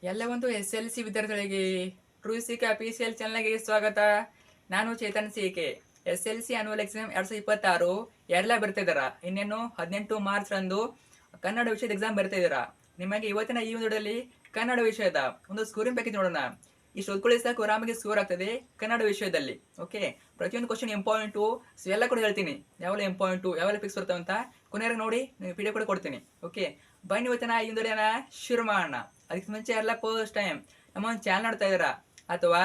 ಎಲ್ಲ ಒಂದು SLC ವಿದ್ಯಾರ್ಥಿಗಳಿಗೆ ಟ್ರೂಸಿಕಾ PCL ಚಾನಲ್ಗೆ ಸ್ವಾಗತ. ನಾನು Chetan C K. SLC annual exam 2026 ಯಾರೆಲ್ಲ ಬರ್ತಿದ್ದಾರ? ಇನ್ನೇನು 18 ಮಾರ್ಚ್ ರಂದು ಕನ್ನಡ ವಿಷಯದ ಎಕ್ಸಾಮ್ ಬರ್ತಾ ಇದ್ದೀರಾ. ನಿಮಗೆ ಇವತ್ತಿನ ಈ ವಿಡಿಯೋದಲ್ಲಿ ಕನ್ನಡ ವಿಷಯದ ಒಂದು ಸ್ಕೋರಿಂಗ್ ಪ್ಯಾಕೇಜ್ ನೋಡೋಣ. ಇಷ್ಟು ಓದ್ಕೊಳ್ಳಿ ಸಾಕು, ಆರಾಮಾಗಿ ಸ್ಕೋರ್ ಆಗ್ತದೆ ಕನ್ನಡ ವಿಷಯದಲ್ಲಿ. ಓಕೆ, ಪ್ರತಿಯೊಂದು ಕ್ವಶನ್ ಇಂಪಾರ್ಟೆಂಟು, ಸೊ ಎಲ್ಲ ಕೂಡ ಹೇಳ್ತೀನಿ, ಯಾವೆಲ್ಲ ಇಂಪಾರ್ಟೆಂಟು, ಯಾವೆಲ್ಲ ಫಿಕ್ಸ್ ಬರ್ತಾವೆ ಅಂತ ಕೊನೆಯಾಗಿ ನೋಡಿ ವಿಡಿಯೋ ಕೂಡ ಕೊಡ್ತೀನಿ. ಓಕೆ, ಬನ್ನಿ ಇವತ್ತಿನ ಈ ವಿಡಿಯೋನ ಶುರು ಮಾಡೋಣ. ಅದಕ್ಕೆ ಮುಂಚೆ ಎಲ್ಲ ಫಸ್ಟ್ ಟೈಮ್ ನಮ್ಮ ಒಂದು ಚಾನಲ್ ನೋಡ್ತಾ ಇದ್ದೀರಾ ಅಥವಾ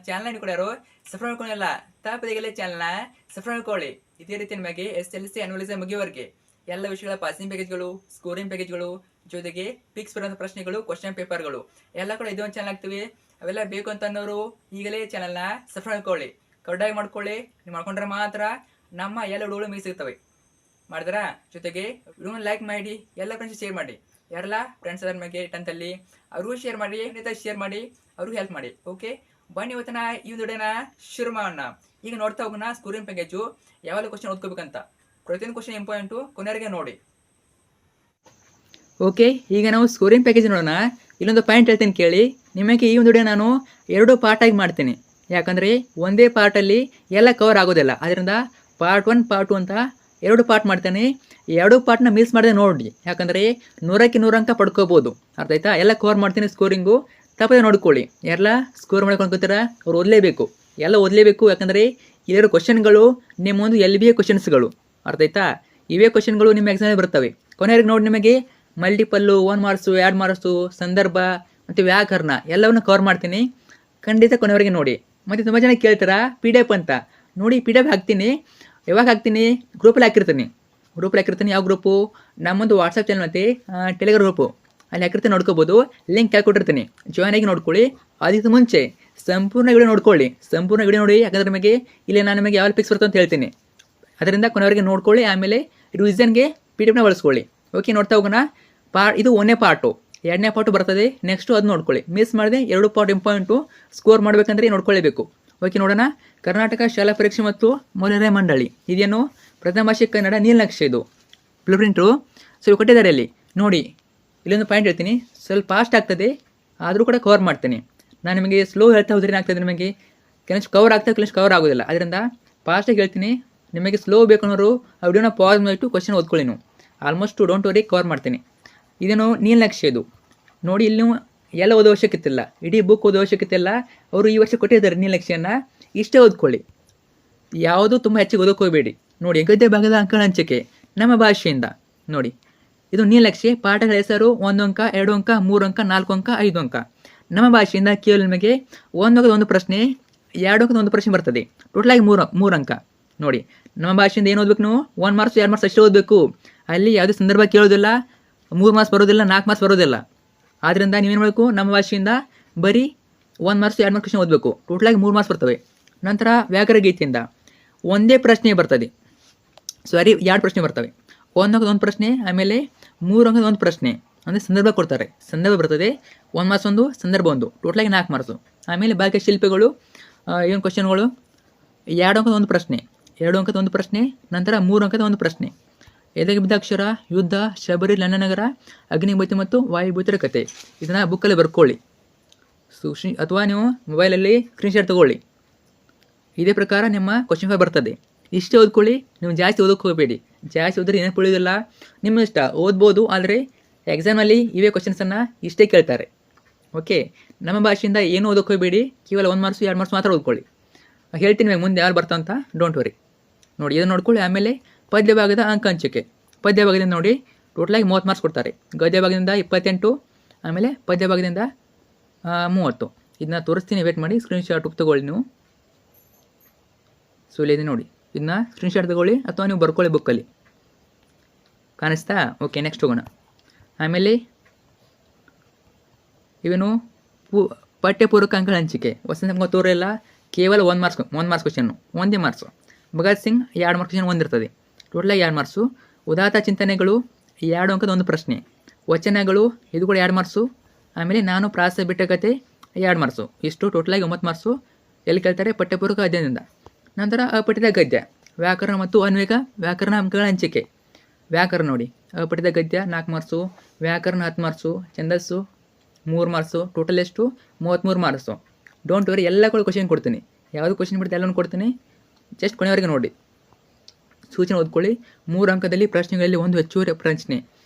ಚಾನಲ್ ಕೂಡ ಯಾರು ಸಬ್ಸ್ಕ್ರೈಬ್ ಮಾಡ್ಕೊಂಡಿಲ್ಲ, ತಪ್ಪದೆಗೆಲ್ಲ ಚಾನಲ್ನ ಸಬ್ಸ್ಕ್ರೈಬ್ ಮಾಡ್ಕೊಳ್ಳಿ. ಇದೇ ರೀತಿ ನಿಮಗೆ SLC ಆನ್ಯುವಲ್ ಎಕ್ಸಾಮ್ ಮುಗಿಯುವವರೆಗೆ ಎಲ್ಲ ವಿಷಯಗಳ ಪಾಸಿಂಗ್ ಪ್ಯಾಕೇಜ್ಗಳು, ಸ್ಕೋರಿಂಗ್ ಪ್ಯಾಕೇಜ್ಗಳು, ಜೊತೆಗೆ ಫಿಕ್ಸ್ ಬರುವಂಥ ಪ್ರಶ್ನೆಗಳು, ಕ್ವಶನ್ ಪೇಪರ್ಗಳು ಎಲ್ಲ ಕೂಡ ಇದೊಂದು ಚಾನಲ್ ಆಗ್ತೀವಿ. ಅವೆಲ್ಲ ಬೇಕು ಅಂತಂದವರು ಈಗಲೇ ಚಾನಲ್ನ ಸಬ್ಸ್ಕ್ರೈಬ್ ಮಾಡ್ಕೊಳ್ಳಿ, ಕಡ್ಡಾಯ ಮಾಡ್ಕೊಳ್ಳಿ. ನೀವು ಮಾಡ್ಕೊಂಡ್ರೆ ಮಾತ್ರ ನಮ್ಮ ಎಲ್ಲ ವಿಡಿಯೋಗಳು ಮಿಸ್ ಸಿಗ್ತವೆ. ಮಾಡಿದ್ರ ಜೊತೆಗೆ ವಿಡಿಯೋನ ಲೈಕ್ ಮಾಡಿ, ಎಲ್ಲ ಫ್ರೆಂಡ್ಸ್ ಶೇರ್ ಮಾಡಿ. ಯಾರೆಲ್ಲ ಫ್ರೆಂಡ್ಸ್ ಅದ್ರ ಬಗ್ಗೆ ಟೆಂತಲ್ಲಿ ಅವ್ರಿಗೂ ಶೇರ್ ಮಾಡಿ, ಶೇರ್ ಮಾಡಿ, ಅವ್ರಿಗೂ ಹೆಲ್ಪ್ ಮಾಡಿ. ಓಕೆ, ಬನ್ನಿ ಇವತ್ತಿನ ಈ ವಿಡಿಯೋನ ಶುರು ಮಾಡೋಣ. ಈಗ ನೋಡ್ತಾ ಹೋಗೋಣ ಸ್ಕೋರಿಂಗ್ ಪ್ಯಾಕೇಜು, ಯಾವೆಲ್ಲ ಕ್ವಶನ್ ಓದ್ಕೋಬೇಕಂತ. ಪ್ರತಿಯೊಂದು ಕ್ವಶನ್ ಇಂಪಾರ್ಟೆಂಟು, ಕೊನೆಯವರೆಗೆ ನೋಡಿ. ಓಕೆ, ಈಗ ನಾವು ಸ್ಕೋರಿಂಗ್ ಪ್ಯಾಕೇಜ್ ನೋಡೋಣ. ಇಲ್ಲೊಂದು ಪಾಯಿಂಟ್ ಹೇಳ್ತೀನಿ ಕೇಳಿ. ನಿಮಗೆ ಈ ಒಂದು ವಿಡಿಯೋ ನಾನು 2 ಪಾರ್ಟಾಗಿ ಮಾಡ್ತೀನಿ, ಯಾಕಂದರೆ ಒಂದೇ ಪಾರ್ಟಲ್ಲಿ ಎಲ್ಲ ಕವರ್ ಆಗೋದಿಲ್ಲ. ಅದರಿಂದ ಪಾರ್ಟ್ 1 ಪಾರ್ಟ್ 2 ಅಂತ 2 ಪಾರ್ಟ್ ಮಾಡ್ತೇನೆ. 2 ಪಾರ್ಟ್ನ ಮಿಸ್ ಮಾಡಿದೆ ನೋಡಿ, ಯಾಕಂದರೆ 100ಕ್ಕೆ 100 ಅಂಕ ಪಡ್ಕೋಬೋದು. ಅರ್ಥ ಆಯ್ತಾ? ಎಲ್ಲ ಕವರ್ ಮಾಡ್ತೀನಿ ಸ್ಕೋರಿಂಗು, ತಪ್ಪದೆ ನೋಡ್ಕೊಳ್ಳಿ. ಎಲ್ಲ ಸ್ಕೋರ್ ಮಾಡ್ಕೊಂಡ್ಕೋತೀರ ಅವ್ರು ಓದಲೇಬೇಕು, ಎಲ್ಲ ಓದಲೇಬೇಕು. ಯಾಕಂದರೆ ಇಲ್ಲಿರೋ ಕ್ವಶನ್ಗಳು ನಿಮ್ಮೊಂದು LBA ಕ್ವಶನ್ಸ್ಗಳು. ಅರ್ಥ ಆಯ್ತಾ? ಇವೇ ಕ್ವಶನ್ಗಳು ನಿಮ್ಮ ಎಕ್ಸಾಮಲ್ಲಿ ಬರ್ತವೆ. ಕೊನೆಯವರೆಗೆ ನೋಡಿ, ನಿಮಗೆ ಮಲ್ಟಿಪಲ್ಲು, 1 ಮಾರ್ಕ್ಸು, 2 ಮಾರ್ಕ್ಸು, ಸಂದರ್ಭ ಮತ್ತು ವ್ಯಾಕರಣ ಎಲ್ಲವನ್ನು ಕವರ್ ಮಾಡ್ತೀನಿ. ಖಂಡಿತ ಕೊನೆಯವರೆಗೆ ನೋಡಿ. ಮತ್ತು ತುಂಬ ಜನ ಕೇಳ್ತಾರಾ PDF ಅಂತ. ನೋಡಿ, PDF ಹಾಕ್ತೀನಿ. ಯಾವಾಗ ಹಾಕ್ತೀನಿ? ಗ್ರೂಪಲ್ಲಿ ಹಾಕಿರ್ತೀನಿ. ಯಾವ ಗ್ರೂಪು? ನಮ್ಮೊಂದು ವಾಟ್ಸಪ್ ಚಾನಲ್ ಮತ್ತು ಟೆಲಿಗ್ರಾಮ್ ಗ್ರೂಪು, ಅಲ್ಲಿ ಹಾಕಿರ್ತೀನಿ, ನೋಡ್ಕೋಬೋದು. ಲಿಂಕ್ ಹಾಕೊಟ್ಟಿರ್ತೀನಿ, ಜಾಯ್ನ್ ಆಗಿ ನೋಡ್ಕೊಳ್ಳಿ. ಅದಕ್ಕೆ ಮುಂಚೆ ಸಂಪೂರ್ಣ ವಿಡಿಯೋ ನೋಡ್ಕೊಳ್ಳಿ, ಸಂಪೂರ್ಣ ವಿಡಿಯೋ ನೋಡಿ. ಯಾಕಂದರೆ ನಿಮಗೆ ಇಲ್ಲಿ ನಾನು ನಿಮಗೆ ಯಾವ ಫಿಕ್ಸ್ ಬರ್ತದೆ ಅಂತ ಹೇಳ್ತೀನಿ. ಅದರಿಂದ ಕೊನೆಯವರೆಗೆ ನೋಡ್ಕೊಳ್ಳಿ. ಆಮೇಲೆ ರಿವಿಷನ್ಗೆ PDF ನ ಬಳಸ್ಕೊಳ್ಳಿ. ಓಕೆ, ನೋಡ್ತಾ ಹೋಗೋಣ. ಇದು 1ನೇ ಪಾರ್ಟು. 2ನೇ ಪಾರ್ಟು ಬರ್ತದೆ, ನೆಕ್ಸ್ಟು ಅದು ನೋಡ್ಕೊಳ್ಳಿ. ಮಿಸ್ ಮಾಡಿದೆ 2 ಪಾರ್ಟ್ ಇಂಪಾರ್ಟೆಂಟು. ಸ್ಕೋರ್ ಮಾಡಬೇಕಂದ್ರೆ ನೋಡ್ಕೊಳ್ಳೇಬೇಕು. ಓಕೆ, ನೋಡೋಣ. ಕರ್ನಾಟಕ ಶಾಲಾ ಪರೀಕ್ಷೆ ಮತ್ತು ಮೌಲ್ಯನಿರ್ಣಯ ಮಂಡಳಿ, ಇದೇನು ಪ್ರಥಮ ಭಾಷೆ ಕನ್ನಡ ನೀಲನಕ್ಷೆ, ಇದು ಬ್ಲೂ ಪ್ರಿಂಟು. ಸೊ ಇವು ಕೊಟ್ಟಿದ್ದಾರೆ ಅಲ್ಲಿ ನೋಡಿ. ಇಲ್ಲೊಂದು ಪಾಯಿಂಟ್ ಹೇಳ್ತೀನಿ, ಸ್ವಲ್ಪ ಫಾಸ್ಟ್ ಆಗ್ತದೆ, ಆದರೂ ಕೂಡ ಕವರ್ ಮಾಡ್ತೀನಿ. ನಾನು ನಿಮಗೆ ಸ್ಲೋ ಹೇಳ್ತಾ ಹೋದ್ರೆ ಏನಾಗ್ತದೆ, ನಿಮಗೆ ಕೆಲವೊಂದು ಕವರ್ ಆಗ್ತದೆ, ಕೆಲವೊಂದು ಕವರ್ ಆಗೋದಿಲ್ಲ. ಅದರಿಂದ ಫಾಸ್ಟಾಗಿ ಹೇಳ್ತೀನಿ. ನಿಮಗೆ ಸ್ಲೋ ಬೇಕು ಅನ್ನೋರು ಆ ವಿಡಿಯೋನ ಪಾಸ್ ಮಾಡಿಟ್ಟು ಕ್ವಶನ್ ಓದ್ಕೊಳ್ಳಿ. ನೀವು ಆಲ್ಮೋಸ್ಟ್ ಡೋಂಟ್ ವರಿ ಕವರ್ ಮಾಡ್ತೀನಿ. ಇದೇನು ನೀಲನಕ್ಷೆ, ಇದು ನೋಡಿ. ಇಲ್ಲಿ ಎಲ್ಲ ಓದೋ ಅವಶ್ಯಕತೆ ಇಲ್ಲ, ಇಡೀ ಬುಕ್ ಓದೋ ಅವಶ್ಯಕತೆ ಇಲ್ಲ. ಅವರು ಈ ವರ್ಷ ಕೊಟ್ಟಿದ್ದಾರೆ ನೀಲನಕ್ಷೆಯನ್ನು, ಇಷ್ಟೇ ಓದ್ಕೊಳ್ಳಿ. ಯಾವುದು ತುಂಬ ಹೆಚ್ಚಿಗೆ ಓದೋಕೆ ಹೋಗಬೇಡಿ. ನೋಡಿ, ಗದ್ಯ ಭಾಗದ ಅಂಕಗಳ ಹಂಚಿಕೆ ನಮ್ಮ ಭಾಷೆಯಿಂದ ನೋಡಿ. ಇದು ನೀಲನಕ್ಷೆ. ಪಾಠಗಳ ಹೆಸರು 1 ಅಂಕ, 2 ಅಂಕ, 3 ಅಂಕ, 4 ಅಂಕ, 5 ಅಂಕ. ನಮ್ಮ ಭಾಷೆಯಿಂದ ಕೇವಲ ನಿಮಗೆ 1 ಅಂಕದ 1 ಪ್ರಶ್ನೆ, 2 ಅಂಕದ 1 ಪ್ರಶ್ನೆ ಬರ್ತದೆ. ಟೋಟಲಾಗಿ 3 ಅಂಕ. ನೋಡಿ, ನಮ್ಮ ಭಾಷೆಯಿಂದ ಏನು ಓದಬೇಕು ನೀವು? 1 ಮಾರ್ಕ್ಸ್ 2 ಮಾರ್ಕ್ಸ್ ಅಷ್ಟೇ ಓದಬೇಕು. ಅಲ್ಲಿ ಯಾವುದೇ ಸಂದರ್ಭ ಕೇಳೋದಿಲ್ಲ, 3 ಮಾರ್ಕ್ಸ್ ಬರೋದಿಲ್ಲ, 4 ಮಾರ್ಕ್ಸ್ ಬರೋದಿಲ್ಲ. ಆದ್ದರಿಂದ ನೀವೇನು ಮಾಡಬೇಕು? ನಮ್ಮ ಭಾಷೆಯಿಂದ ಬರೀ 1 ಮಾರ್ಕ್ಸ್ 2 ಮಾರ್ಕ್ಸ್ ಕ್ವಶನ್ ಓದಬೇಕು. ಟೋಟಲಾಗಿ 3 ಮಾರ್ಕ್ಸ್ ಬರ್ತವೆ. ನಂತರ ವ್ಯಾಕರಣ ಗೀತೆಯಿಂದ ಒಂದೇ ಪ್ರಶ್ನೆ ಬರ್ತದೆ, ಸಾರಿ 2 ಪ್ರಶ್ನೆ ಬರ್ತವೆ. 1 ಅಂಕದ 1 ಪ್ರಶ್ನೆ, ಆಮೇಲೆ 3 ಅಂಕದ 1 ಪ್ರಶ್ನೆ. ಅಂದರೆ ಸಂದರ್ಭ ಕೊಡ್ತಾರೆ, ಸಂದರ್ಭ ಬರ್ತದೆ. 1 ಮಾರ್ಕ್ಸ್ 1, ಸಂದರ್ಭ 1, ಟೋಟಲಾಗಿ 4 ಮಾರ್ಕ್ಸು. ಆಮೇಲೆ ಭಾಗ್ಯ ಶಿಲ್ಪಿಗಳು ಏನು ಕ್ವಶನ್ಗಳು? 2 ಅಂಕದ 1 ಪ್ರಶ್ನೆ, 2 ಅಂಕದ 1 ಪ್ರಶ್ನೆ, ನಂತರ 3 ಅಂಕದ 1 ಪ್ರಶ್ನೆ. ಎದೆಗೆ ಬಿದ್ದ ಅಕ್ಷರ, ಯುದ್ಧ, ಶಬರಿ, ಲಣ್ಣನಗರ, ಅಗ್ನಿಭೂತಿ ಮತ್ತು ವಾಯುಭೂತರ ಕತೆ. ಇದನ್ನು ಬುಕ್ಕಲ್ಲಿ ಬರ್ಕೊಳ್ಳಿ, ಅಥವಾ ನೀವು ಮೊಬೈಲಲ್ಲಿ ಸ್ಕ್ರೀನ್ಶಾಟ್ ತೊಗೊಳ್ಳಿ. ಇದೇ ಪ್ರಕಾರ ನಿಮ್ಮ ಕ್ವಶನ್ ಪೇಪರ್ ಬರ್ತದೆ. ಇಷ್ಟೇ ಓದ್ಕೊಳ್ಳಿ, ನೀವು ಜಾಸ್ತಿ ಓದೋಕ್ಕೆ ಹೋಗಬೇಡಿ. ಜಾಸ್ತಿ ಓದಿದ್ರೆ ನೆನಪು ಉಳಿಯೋದಿಲ್ಲ. ನಿಮ್ಮ ಇಷ್ಟ, ಓದ್ಬೋದು, ಆದರೆ ಎಕ್ಸಾಮಲ್ಲಿ ಇವೇ ಕ್ವಶನ್ಸನ್ನು ಇಷ್ಟೇ ಕೇಳ್ತಾರೆ. ಓಕೆ, ನಮ್ಮ ಭಾಷೆಯಿಂದ ಏನು ಓದೋಕ್ಕೆ ಹೋಗಬೇಡಿ. ಕೇವಲ 1 ಮಾರ್ಕ್ಸು 2 ಮಾರ್ಕ್ಸ್ ಮಾತ್ರ ಓದ್ಕೊಳ್ಳಿ. ಹೇಳ್ತೀನಿ ನಿಮಗೆ ಮುಂದೆ ಯಾರು ಬರ್ತಾವಂತ, ಡೋಂಟ್ ವರಿ. ನೋಡಿ, ಇದನ್ನು ನೋಡ್ಕೊಳ್ಳಿ. ಆಮೇಲೆ ಪದ್ಯ ಭಾಗದ ಅಂಕ ಹಂಚಿಕೆ. ಪದ್ಯ ಭಾಗದಿಂದ ನೋಡಿ ಟೋಟಲಾಗಿ 30 ಮಾರ್ಕ್ಸ್ ಕೊಡ್ತಾರೆ. ಗದ್ಯ ಭಾಗದಿಂದ 28, ಆಮೇಲೆ ಪದ್ಯ ಭಾಗದಿಂದ 30. ಇದನ್ನ ತೋರಿಸ್ತೀನಿ, ವೇಟ್ ಮಾಡಿ. ಸ್ಕ್ರೀನ್ಶಾಟ್ ತೊಗೊಳ್ಳಿ ನೀವು. ಸೊ ಇಲ್ಲಿ ನೋಡಿ, ಇದನ್ನ ಸ್ಕ್ರೀನ್ಶಾಟ್ ತೊಗೊಳ್ಳಿ ಅಥವಾ ನೀವು ಬರ್ಕೊಳ್ಳಿ ಬುಕ್ಕಲ್ಲಿ. ಕಾಣಿಸ್ತಾ? ಓಕೆ, ನೆಕ್ಸ್ಟ್ ಹೋಗೋಣ. ಆಮೇಲೆ ಇವೇನು ಪಠ್ಯಪೂರ್ವಕ ಅಂಕಗಳ ಹಂಚಿಕೆ. ವಸಂತ ನಮ್ಗೆ ತೋರಿಲ್ಲ, ಕೇವಲ 1 marks question, 1 marks. Bhagat Singh 2 marks question ಹೊಂದಿರ್ತದೆ. ಟೋಟಲಾಗಿ 2 ಮಾರ್ಕ್ಸು. ಉದಾತ್ತ ಚಿಂತನೆಗಳು 2 ಅಂಕದ 1 ಪ್ರಶ್ನೆ. ವಚನಗಳು ಇದು ಕೂಡ 2 ಮಾರ್ಕ್ಸು. ಆಮೇಲೆ ನಾನು ಪ್ರಾಸ ಬಿಟ್ಟ ಕತೆ 2 ಮಾರ್ಕ್ಸು. ಇಷ್ಟು ಟೋಟಲಾಗಿ 9 ಮಾರ್ಕ್ಸು. ಎಲ್ಲಿ ಕೇಳ್ತಾರೆ? ಪಠ್ಯಪೂರ್ವಕ ಅಧ್ಯಯನದಿಂದ. ನಂತರ ಅಪಠಿತ ಗದ್ಯ, ವ್ಯಾಕರಣ ಮತ್ತು ಅನ್ವೇಕ ವ್ಯಾಕರಣ ಅಂಕಗಳ ಹಂಚಿಕೆ. ವ್ಯಾಕರಣ ನೋಡಿ, ಅಪಠಿತ ಗದ್ಯ 4 ಮಾರ್ಕ್ಸು, ವ್ಯಾಕರಣ 10 ಮಾರ್ಕ್ಸು, ಛಂದಸ್ಸು 3 ಮಾರ್ಕ್ಸು, ಟೋಟಲ್ ಎಷ್ಟು 33 ಮಾರ್ಕ್ಸು. ಡೋಂಟ್ ವರಿ, ಎಲ್ಲ ಕೂಡ ಕ್ವಶನ್ ಕೊಡ್ತೀನಿ. ಯಾವುದು ಕ್ವಶನ್ ಬಿಡ್ತು ಎಲ್ಲನೂ ಕೊಡ್ತೀನಿ, ಜಸ್ಟ್ ಕೊನೆವರೆಗೆ ನೋಡಿ. ಸೂಚನೆ ಓದ್ಕೊಳ್ಳಿ. 3 ಅಂಕದಲ್ಲಿ ಪ್ರಶ್ನೆಗಳಲ್ಲಿ ಒಂದು ಹೆಚ್ಚುವರಿ ಪ್ರಶ್ನೆ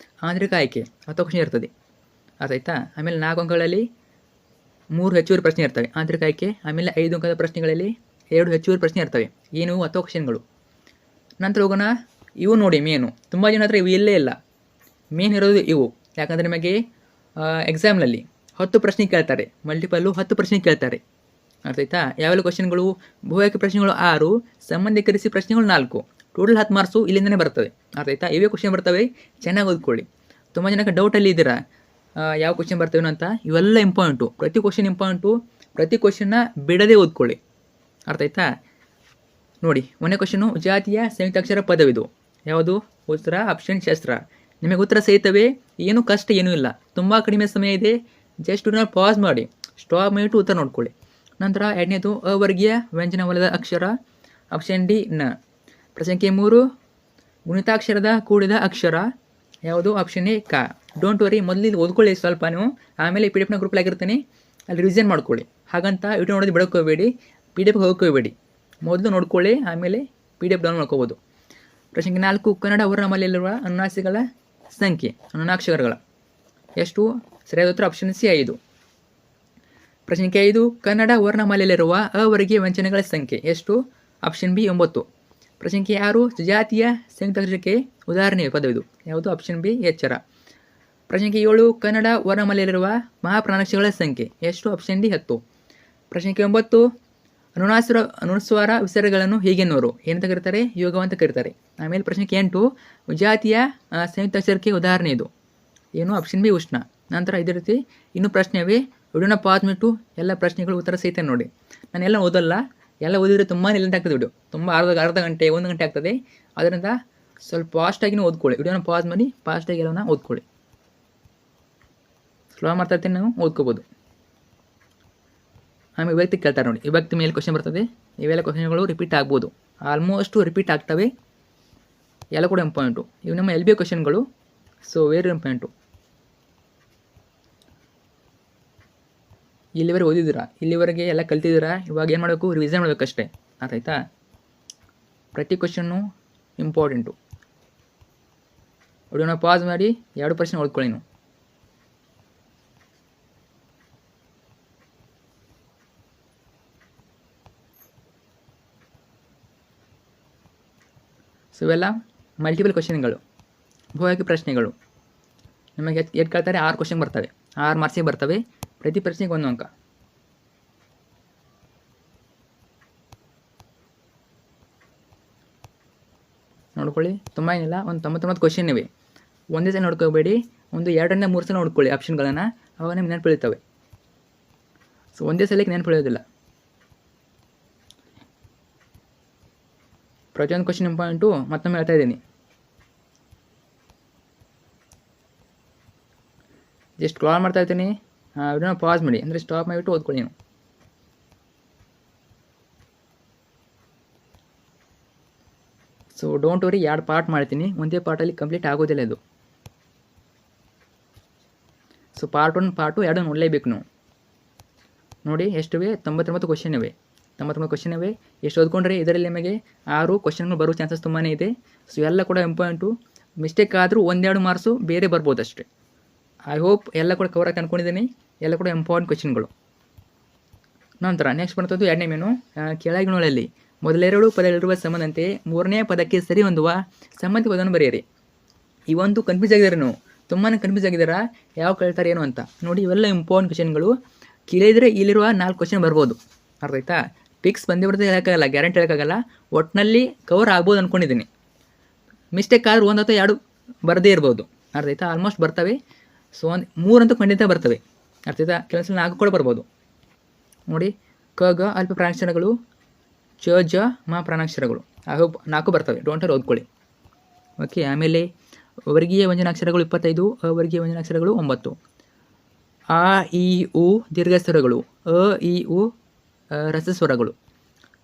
ಆಂತರಿಕ ಆಯ್ಕೆ ಅಥವಾ ಕ್ವಶನ್ ಇರ್ತದೆ, ಅರ್ಥಾಯ್ತಾ. ಆಮೇಲೆ 4 ಅಂಕಗಳಲ್ಲಿ 3 ಹೆಚ್ಚುವರಿ ಪ್ರಶ್ನೆ ಇರ್ತವೆ ಆಂತರಿಕ ಆಯ್ಕೆ. ಆಮೇಲೆ 5 ಅಂಕದ ಪ್ರಶ್ನೆಗಳಲ್ಲಿ 2 ಹೆಚ್ಚುವರಿ ಪ್ರಶ್ನೆ ಇರ್ತವೆ, ಏನು ಅಥವಾ ಕ್ವಶನ್ಗಳು. ನಂತರ ಹೋಗೋಣ, ಇವು ನೋಡಿ ಮೇನು. ತುಂಬ ಜನ ಹತ್ರ ಇವು ಇಲ್ಲೇ ಇಲ್ಲ. ಮೇನ್ ಇರೋದು ಇವು, ಯಾಕಂದರೆ ನಿಮಗೆ ಎಕ್ಸಾಮ್ನಲ್ಲಿ 10 ಪ್ರಶ್ನೆ ಕೇಳ್ತಾರೆ, ಮಲ್ಟಿಪಲ್ಲು 10 ಪ್ರಶ್ನೆ ಕೇಳ್ತಾರೆ, ಅರ್ಥಾಯ್ತಾ. ಯಾವೆಲ್ಲ ಕ್ವಶನ್ಗಳು, ಭೂಯಾಕೆ ಪ್ರಶ್ನೆಗಳು 6, ಸಂಬಂಧೀಕರಿಸಿ ಪ್ರಶ್ನೆಗಳು 4, ಟೋಟಲ್ 10 ಮಾರ್ಕ್ಸು ಇಲ್ಲಿಂದನೇ ಬರ್ತವೆ, ಅರ್ಥಾಯ್ತಾ. ಇವೇ ಕ್ವಶನ್ ಬರ್ತವೆ, ಚೆನ್ನಾಗಿ ಓದ್ಕೊಳ್ಳಿ. ತುಂಬ ಜನಕ್ಕೆ ಡೌಟಲ್ಲಿ ಇದ್ದೀರಾ ಯಾವ ಕ್ವಶನ್ ಬರ್ತವೇನೋ ಅಂತ. ಇವೆಲ್ಲ ಇಂಪಾರ್ಟೆಂಟು, ಪ್ರತಿ ಕ್ವಶನ್ ಇಂಪಾರ್ಟೆಂಟು. ಪ್ರತಿ ಕ್ವಶನ್ನ ಬಿಡದೆ ಓದ್ಕೊಳ್ಳಿ, ಅರ್ಥಾಯ್ತಾ. ನೋಡಿ, ಒಂದೇ ಕ್ವಶನು ಜಾತಿಯ ಸಂಯುಕ್ತಾಕ್ಷರ ಪದವಿದು ಯಾವುದು? ಉತ್ತರ ಆಪ್ಷನ್ ಶಾಸ್ತ್ರ. ನಿಮಗೆ ಉತ್ತರ ಸಹಿತವೇ, ಏನೂ ಕಷ್ಟ ಏನೂ ಇಲ್ಲ, ತುಂಬ ಕಡಿಮೆ ಸಮಯ ಇದೆ. ಜಸ್ಟ್ ನಾವು ಪಾಸ್ ಮಾಡಿ ಸ್ಟಾಪ್ ಮಾಡಿಬಿಟ್ಟು ಉತ್ತರ ನೋಡ್ಕೊಳ್ಳಿ. ನಂತರ 2ನೇದು ಅವರ್ಗೀಯ ವ್ಯಂಜನವಲ್ಲದ ಅಕ್ಷರ, ಆಪ್ಷನ್ ಡಿ ನ. ಪ್ರಶ್ನೆ 3 ಗುಣಿತಾಕ್ಷರದ ಕೂಡಿದ ಅಕ್ಷರ ಯಾವುದು? ಆಪ್ಷನ್ ಎ ಕ. ಡೋಂಟ್ ವರಿ, ಮೊದಲು ಓದ್ಕೊಳ್ಳಿ ಸ್ವಲ್ಪ ನೀವು, ಆಮೇಲೆ PDF ನ ಗ್ರೂಪಲ್ಲಿ ಆಗಿರ್ತೀನಿ, ಅಲ್ಲಿ ರಿವಿಷನ್ ಮಾಡ್ಕೊಳ್ಳಿ. ಹಾಗಂತ ವಿಡಿಯೋ ನೋಡೋದು ಬಿಡೋಕ್ಕೋಗಬೇಡಿ, PDF ಹೋಗೋಕ್ಕೋಗಬೇಡಿ. ಮೊದಲು ನೋಡ್ಕೊಳ್ಳಿ, ಆಮೇಲೆ PDF ಡೌನ್ ಮಾಡ್ಕೋಬೋದು. ಪ್ರಶ್ನೆ 4 ಕನ್ನಡ ವರ್ಣಮಾಲೆಯಲ್ಲಿರುವ ಅನುನಾಸಿಕಗಳ ಸಂಖ್ಯೆ, ಅನುನಾಕ್ಷರಗಳ ಎಷ್ಟು? ಸರಿಯಾದ ಉತ್ತರ ಆಪ್ಷನ್ ಸಿ 5. ಪ್ರಶ್ನೆ 5 ಕನ್ನಡ ವರ್ಣಮಾಲೆಯಲ್ಲಿರುವ ಅವರ್ಗೀಯ ವ್ಯಂಜನಗಳ ಸಂಖ್ಯೆ ಎಷ್ಟು? Option B 9. ಪ್ರಶ್ನೆ 6 ಜಾತಿಯ ಸಂಯುಕ್ತಾಕ್ಷರಕ್ಕೆ ಉದಾಹರಣೆ ಪದವಿದು ಯಾವುದು? ಆಪ್ಷನ್ ಬಿ ಎಚ್ಚರ. ಪ್ರಶ್ನೆ 7 ಕನ್ನಡ ವರ್ಣಮಾಲೆಯಲ್ಲಿರುವ ಮಹಾಪ್ರಾಣಾಕ್ಷರಗಳ ಸಂಖ್ಯೆ ಎಷ್ಟು? Option D 10. ಪ್ರಶ್ನೆ 9 ಅನುಸ್ವಾರ ವಿಸರ್ಗಗಳನ್ನು ಹೀಗೆನ್ನುವರು ಏನಂತ ಕರೀತಾರೆ? ಯೋಗವಂತ ಕರೀತಾರೆ. ಆಮೇಲೆ ಪ್ರಶ್ನೆ 8 ಜಾತಿಯ ಸಂಯುಕ್ತಾಕ್ಷರಕ್ಕೆ ಉದಾಹರಣೆ ಇದು ಏನು? ಆಪ್ಷನ್ ಬಿ ಉಷ್ಣ. ನಂತರ ಇದೇ ರೀತಿ ಇನ್ನೂ ಪ್ರಶ್ನೆ ಇವೆ, ವಿಡಿಯೋನ ಪಾಸ್ ಮಾಡಿಟ್ಟು ಎಲ್ಲ ಪ್ರಶ್ನೆಗಳು ಉತ್ತರ ಸಹಿತ ನೋಡಿ. ನಾನೆಲ್ಲ ಓದಲ್ಲ, ಎಲ್ಲ ಓದಿದ್ರೆ ತುಂಬಾ ಲೆಂತ್ ಆಗ್ತದೆ ವಿಡಿಯೋ, ತುಂಬ ಅರ್ಧ ಗಂಟೆ 1 ಗಂಟೆ ಆಗ್ತದೆ. ಅದರಿಂದ ಸ್ವಲ್ಪ ಫಾಸ್ಟಾಗಿನೂ ಓದ್ಕೊಳ್ಳಿ, ವಿಡಿಯೋನ ಪಾಸ್ ಮಾಡಿ ಫಾಸ್ಟಾಗಿ ಎಲ್ಲವನ್ನ ಓದ್ಕೊಳ್ಳಿ. ಸ್ಲೋ ಮಾಡ್ತಾ ಇರ್ತೀನಿ, ನಾವು ಓದ್ಕೋಬೋದು. ಆಮೇಲೆ ವಿಭಕ್ತಿ ಕೇಳ್ತಾರೆ ನೋಡಿ, ವಿಭಕ್ತಿ ಮೇಲೆ ಕ್ವಶನ್ ಬರ್ತದೆ. ಇವೆಲ್ಲ ಕ್ವಶನ್ಗಳು ರಿಪೀಟ್ ಆಗ್ಬೋದು, ಆಲ್ಮೋಸ್ಟು ರಿಪೀಟ್ ಆಗ್ತವೆ, ಎಲ್ಲ ಕೂಡ ಇಂಪಾರ್ಟೆಂಟು. ಇವು ನಮ್ಮ LBA ಕ್ವಶನ್ಗಳು, ಸೊ ವೆರಿ ಇಂಪಾರ್ಟೆಂಟು. ಇಲ್ಲಿವರೆಗೆ ಓದಿದ್ದೀರಾ, ಇಲ್ಲಿವರೆಗೆ ಎಲ್ಲ ಕಲ್ತಿದ್ದೀರಾ. ಇವಾಗ ಏನು ಮಾಡಬೇಕು? ರಿವಿಷನ್ ಮಾಡಬೇಕಷ್ಟೇ, ಆಯ್ತಾ. ಪ್ರತಿ ಕ್ವಶನ್ನು ಇಂಪಾರ್ಟೆಂಟು. ವಿಡಿಯೋನ ಪಾಸ್ ಮಾಡಿ 2 ಪ್ರಶ್ನೆ ಓದ್ಕೊಳ್ಳಿ ನೀವು. ಸೊ ಇವೆಲ್ಲ ಮಲ್ಟಿಪಲ್ ಕ್ವಶನ್ಗಳು, ಭೂಯಾಕೆ ಪ್ರಶ್ನೆಗಳು. ನಿಮಗೆ ಎಷ್ಟು ಕೇಳ್ತಾರೆ? 6 ಕ್ವಶನ್ ಬರ್ತವೆ, 6 ಮಾರ್ಕ್ಸಿಗೆ ಬರ್ತವೆ. ಪ್ರತಿ ಪ್ರಶ್ನೆಗೆ 1 ಅಂಕ. ನೋಡ್ಕೊಳ್ಳಿ, ತುಂಬ ಏನಿಲ್ಲ, ಒಂದು 99 ಕ್ವಶನ್ ಇವೆ. ಒಂದೇ ಸಲ ನೋಡ್ಕೋಬೇಡಿ, ಒಂದು 2 ರಿಂದ 3 ಸಲ ನೋಡ್ಕೊಳ್ಳಿ ಆಪ್ಷನ್ಗಳನ್ನು, ಅವಾಗ ನಿಮ್ಗೆ ನೆನಪುಳಿತವೆ. ಸೊ ಒಂದೇ ಸಲಕ್ಕೆ ನೆನಪುಳಿಯೋದಿಲ್ಲ. ಪ್ರತಿಯೊಂದು ಕ್ವಶನ್ ಇಂಪಾರ್ಟೆಂಟು, ಮತ್ತೊಮ್ಮೆ ಹೇಳ್ತಾ ಇದ್ದೀನಿ. ಜಸ್ಟ್ ಕಾಲ್ ಮಾಡ್ತಾ ಇರ್ತೀನಿ, ವಿಡಿಯೋನ ಪಾಸ್ ಮಾಡಿ, ಅಂದರೆ ಸ್ಟಾಪ್ ಮಾಡಿಬಿಟ್ಟು ಓದ್ಕೊಳ್ಳಿ ನೀವು. ಸೊ ಡೋಂಟ್ ವರಿ, 2 ಪಾರ್ಟ್ ಮಾಡ್ತೀನಿ, ಒಂದೇ ಪಾರ್ಟಲ್ಲಿ ಕಂಪ್ಲೀಟ್ ಆಗೋದಿಲ್ಲ ಇದು. ಸೊ ಪಾರ್ಟ್ 1 ಪಾರ್ಟ್ 2 2 ನೋಡಲೇಬೇಕು ನೀವು. ನೋಡಿ ಎಷ್ಟಿವೆ? 99 ಕ್ವಶನ್ ಇವೆ. 99 ಕ್ವಶನ್ ಇವೆ. ಎಷ್ಟು ಓದ್ಕೊಂಡ್ರೆ ಇದರಲ್ಲಿ ನಿಮಗೆ 6 ಕ್ವಶನ್ಗಳು ಬರೋ ಚಾನ್ಸಸ್ ತುಂಬಾ ಇದೆ. ಸೊ ಎಲ್ಲ ಕೂಡ ಇಂಪಾರ್ಟೆಂಟು. ಮಿಸ್ಟೇಕ್ ಆದರೂ 1-2 ಮಾರ್ಕ್ಸು ಬೇರೆ ಬರ್ಬೋದು ಅಷ್ಟೇ. ಐ ಹೋಪ್ ಎಲ್ಲ ಕೂಡ ಕವರ್ ಆಗಿ ಅಂದ್ಕೊಂಡಿದ್ದೀನಿ. ಎಲ್ಲ ಕೂಡ ಇಂಪಾರ್ಟೆಂಟ್ ಕ್ವಶನ್ಗಳು. ನಂತರ ನೆಕ್ಸ್ಟ್ ಬರ್ತದ್ದು 2ನೇ ಮೇನು, ಕೆಳಗಿನಗಳಲ್ಲಿ ಮೊದಲೆರಡು ಪದಗಳಿರುವ ಸಂಬಂಧಂತೆ 3ನೇ ಪದಕ್ಕೆ ಸರಿ ಹೊಂದುವ ಸಂಬಂಧಿ ಪದವನ್ನು ಬರೆಯಿರಿ. ಈ ಒಂದು ಕನ್ಫ್ಯೂಸ್ ಆಗಿದ್ದಾರೆ ನೀವು, ತುಂಬಾ ಕನ್ಫ್ಯೂಸ್ ಆಗಿದ್ದೀರಾ, ಯಾವ ಕೇಳ್ತಾರೆ ಏನು ಅಂತ. ನೋಡಿ ಇವೆಲ್ಲ ಇಂಪಾರ್ಟೆಂಟ್ ಕ್ವಶನ್ಗಳು. ಕೇಳಿದರೆ ಇಲ್ಲಿರುವ 4 ಕ್ವಶನ್ ಬರ್ಬೋದು, ಅರ್ಥಾಯ್ತಾ. ಫಿಕ್ಸ್ ಬಂದೇ ಬರ್ತದೆ ಹೇಳೋಕ್ಕಾಗಲ್ಲ, ಗ್ಯಾರಂಟಿ ಹೇಳೋಕ್ಕಾಗಲ್ಲ. ಒಟ್ಟಿನಲ್ಲಿ ಕವರ್ ಆಗ್ಬೋದು ಅಂದ್ಕೊಂಡಿದ್ದೀನಿ. ಮಿಸ್ಟೇಕ್ ಆದರೂ 1 ಅಥವಾ 2 ಬರದೇ ಇರ್ಬೋದು, ಅರ್ಥಾಯ್ತಾ. ಆಲ್ಮೋಸ್ಟ್ ಬರ್ತವೆ. ಸೊ 3 ಅಂತೂ ಖಂಡಿತ ಬರ್ತವೆ, ಅರ್ಥಾಯ್ತಾ. ಕೆಲವೊಂದ್ಸಲ 4 ಕೂಡ ಬರ್ಬೋದು. ನೋಡಿ ಕ ಗ ಅಲ್ಪ ಪ್ರಾಣಾಕ್ಷರಗಳು, ಚ ಜ ಮ ಪ್ರಾಣಾಕ್ಷರಗಳು, ಐ ಹೋಪ್ 4 ಬರ್ತವೆ. ಡೋಂಟ್ ವರಿ, ಓದ್ಕೊಳ್ಳಿ. ಓಕೆ. ಆಮೇಲೆ ವರ್ಗೀಯ ವ್ಯಂಜನಾಕ್ಷರಗಳು 25, ಅವರ್ಗೀಯ ವ್ಯಂಜನಾಕ್ಷರಗಳು 9. ಆ ಇ ಉ ದೀರ್ಘ ಸ್ವರಗಳು, ಅ ಇ ಉ ರಸಸ್ವರಗಳು,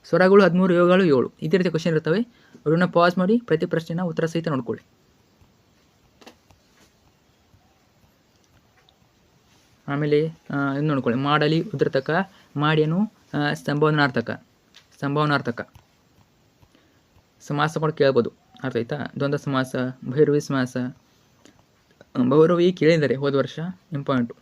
ಸ್ವರಗಳು 13, ಯೋಗಗಳು 7. ಇದೇ ರೀತಿ ಕ್ವಶನ್ ಇರ್ತವೆ. ಅದನ್ನು ಪಾಸ್ ಮಾಡಿ ಪ್ರತಿ ಪ್ರಶ್ನೆನ ಉತ್ತರ ಸಹಿತ ನೋಡ್ಕೊಳ್ಳಿ. ಆಮೇಲೆ ಇದು ನೋಡ್ಕೊಳ್ಳಿ, ಮಾಡಲಿ ಉದ್ರತಕ, ಮಾಡ್ಯನು ಸಂಭಾವನಾರ್ಥಕ. ಸಮಾಸ ಕೂಡ ಕೇಳ್ಬೋದು, ಅರ್ಥ ಆಯ್ತಾ? ದ್ವಂದ್ವ ಸಮಾಸ, ಭೈರವಿ ಸಮಾಸ. ಭೈರವಿ ಕೇಳಿದ್ದಾರೆ ಹೋದ ವರ್ಷ, ಇಂಪಾರ್ಟೆಂಟು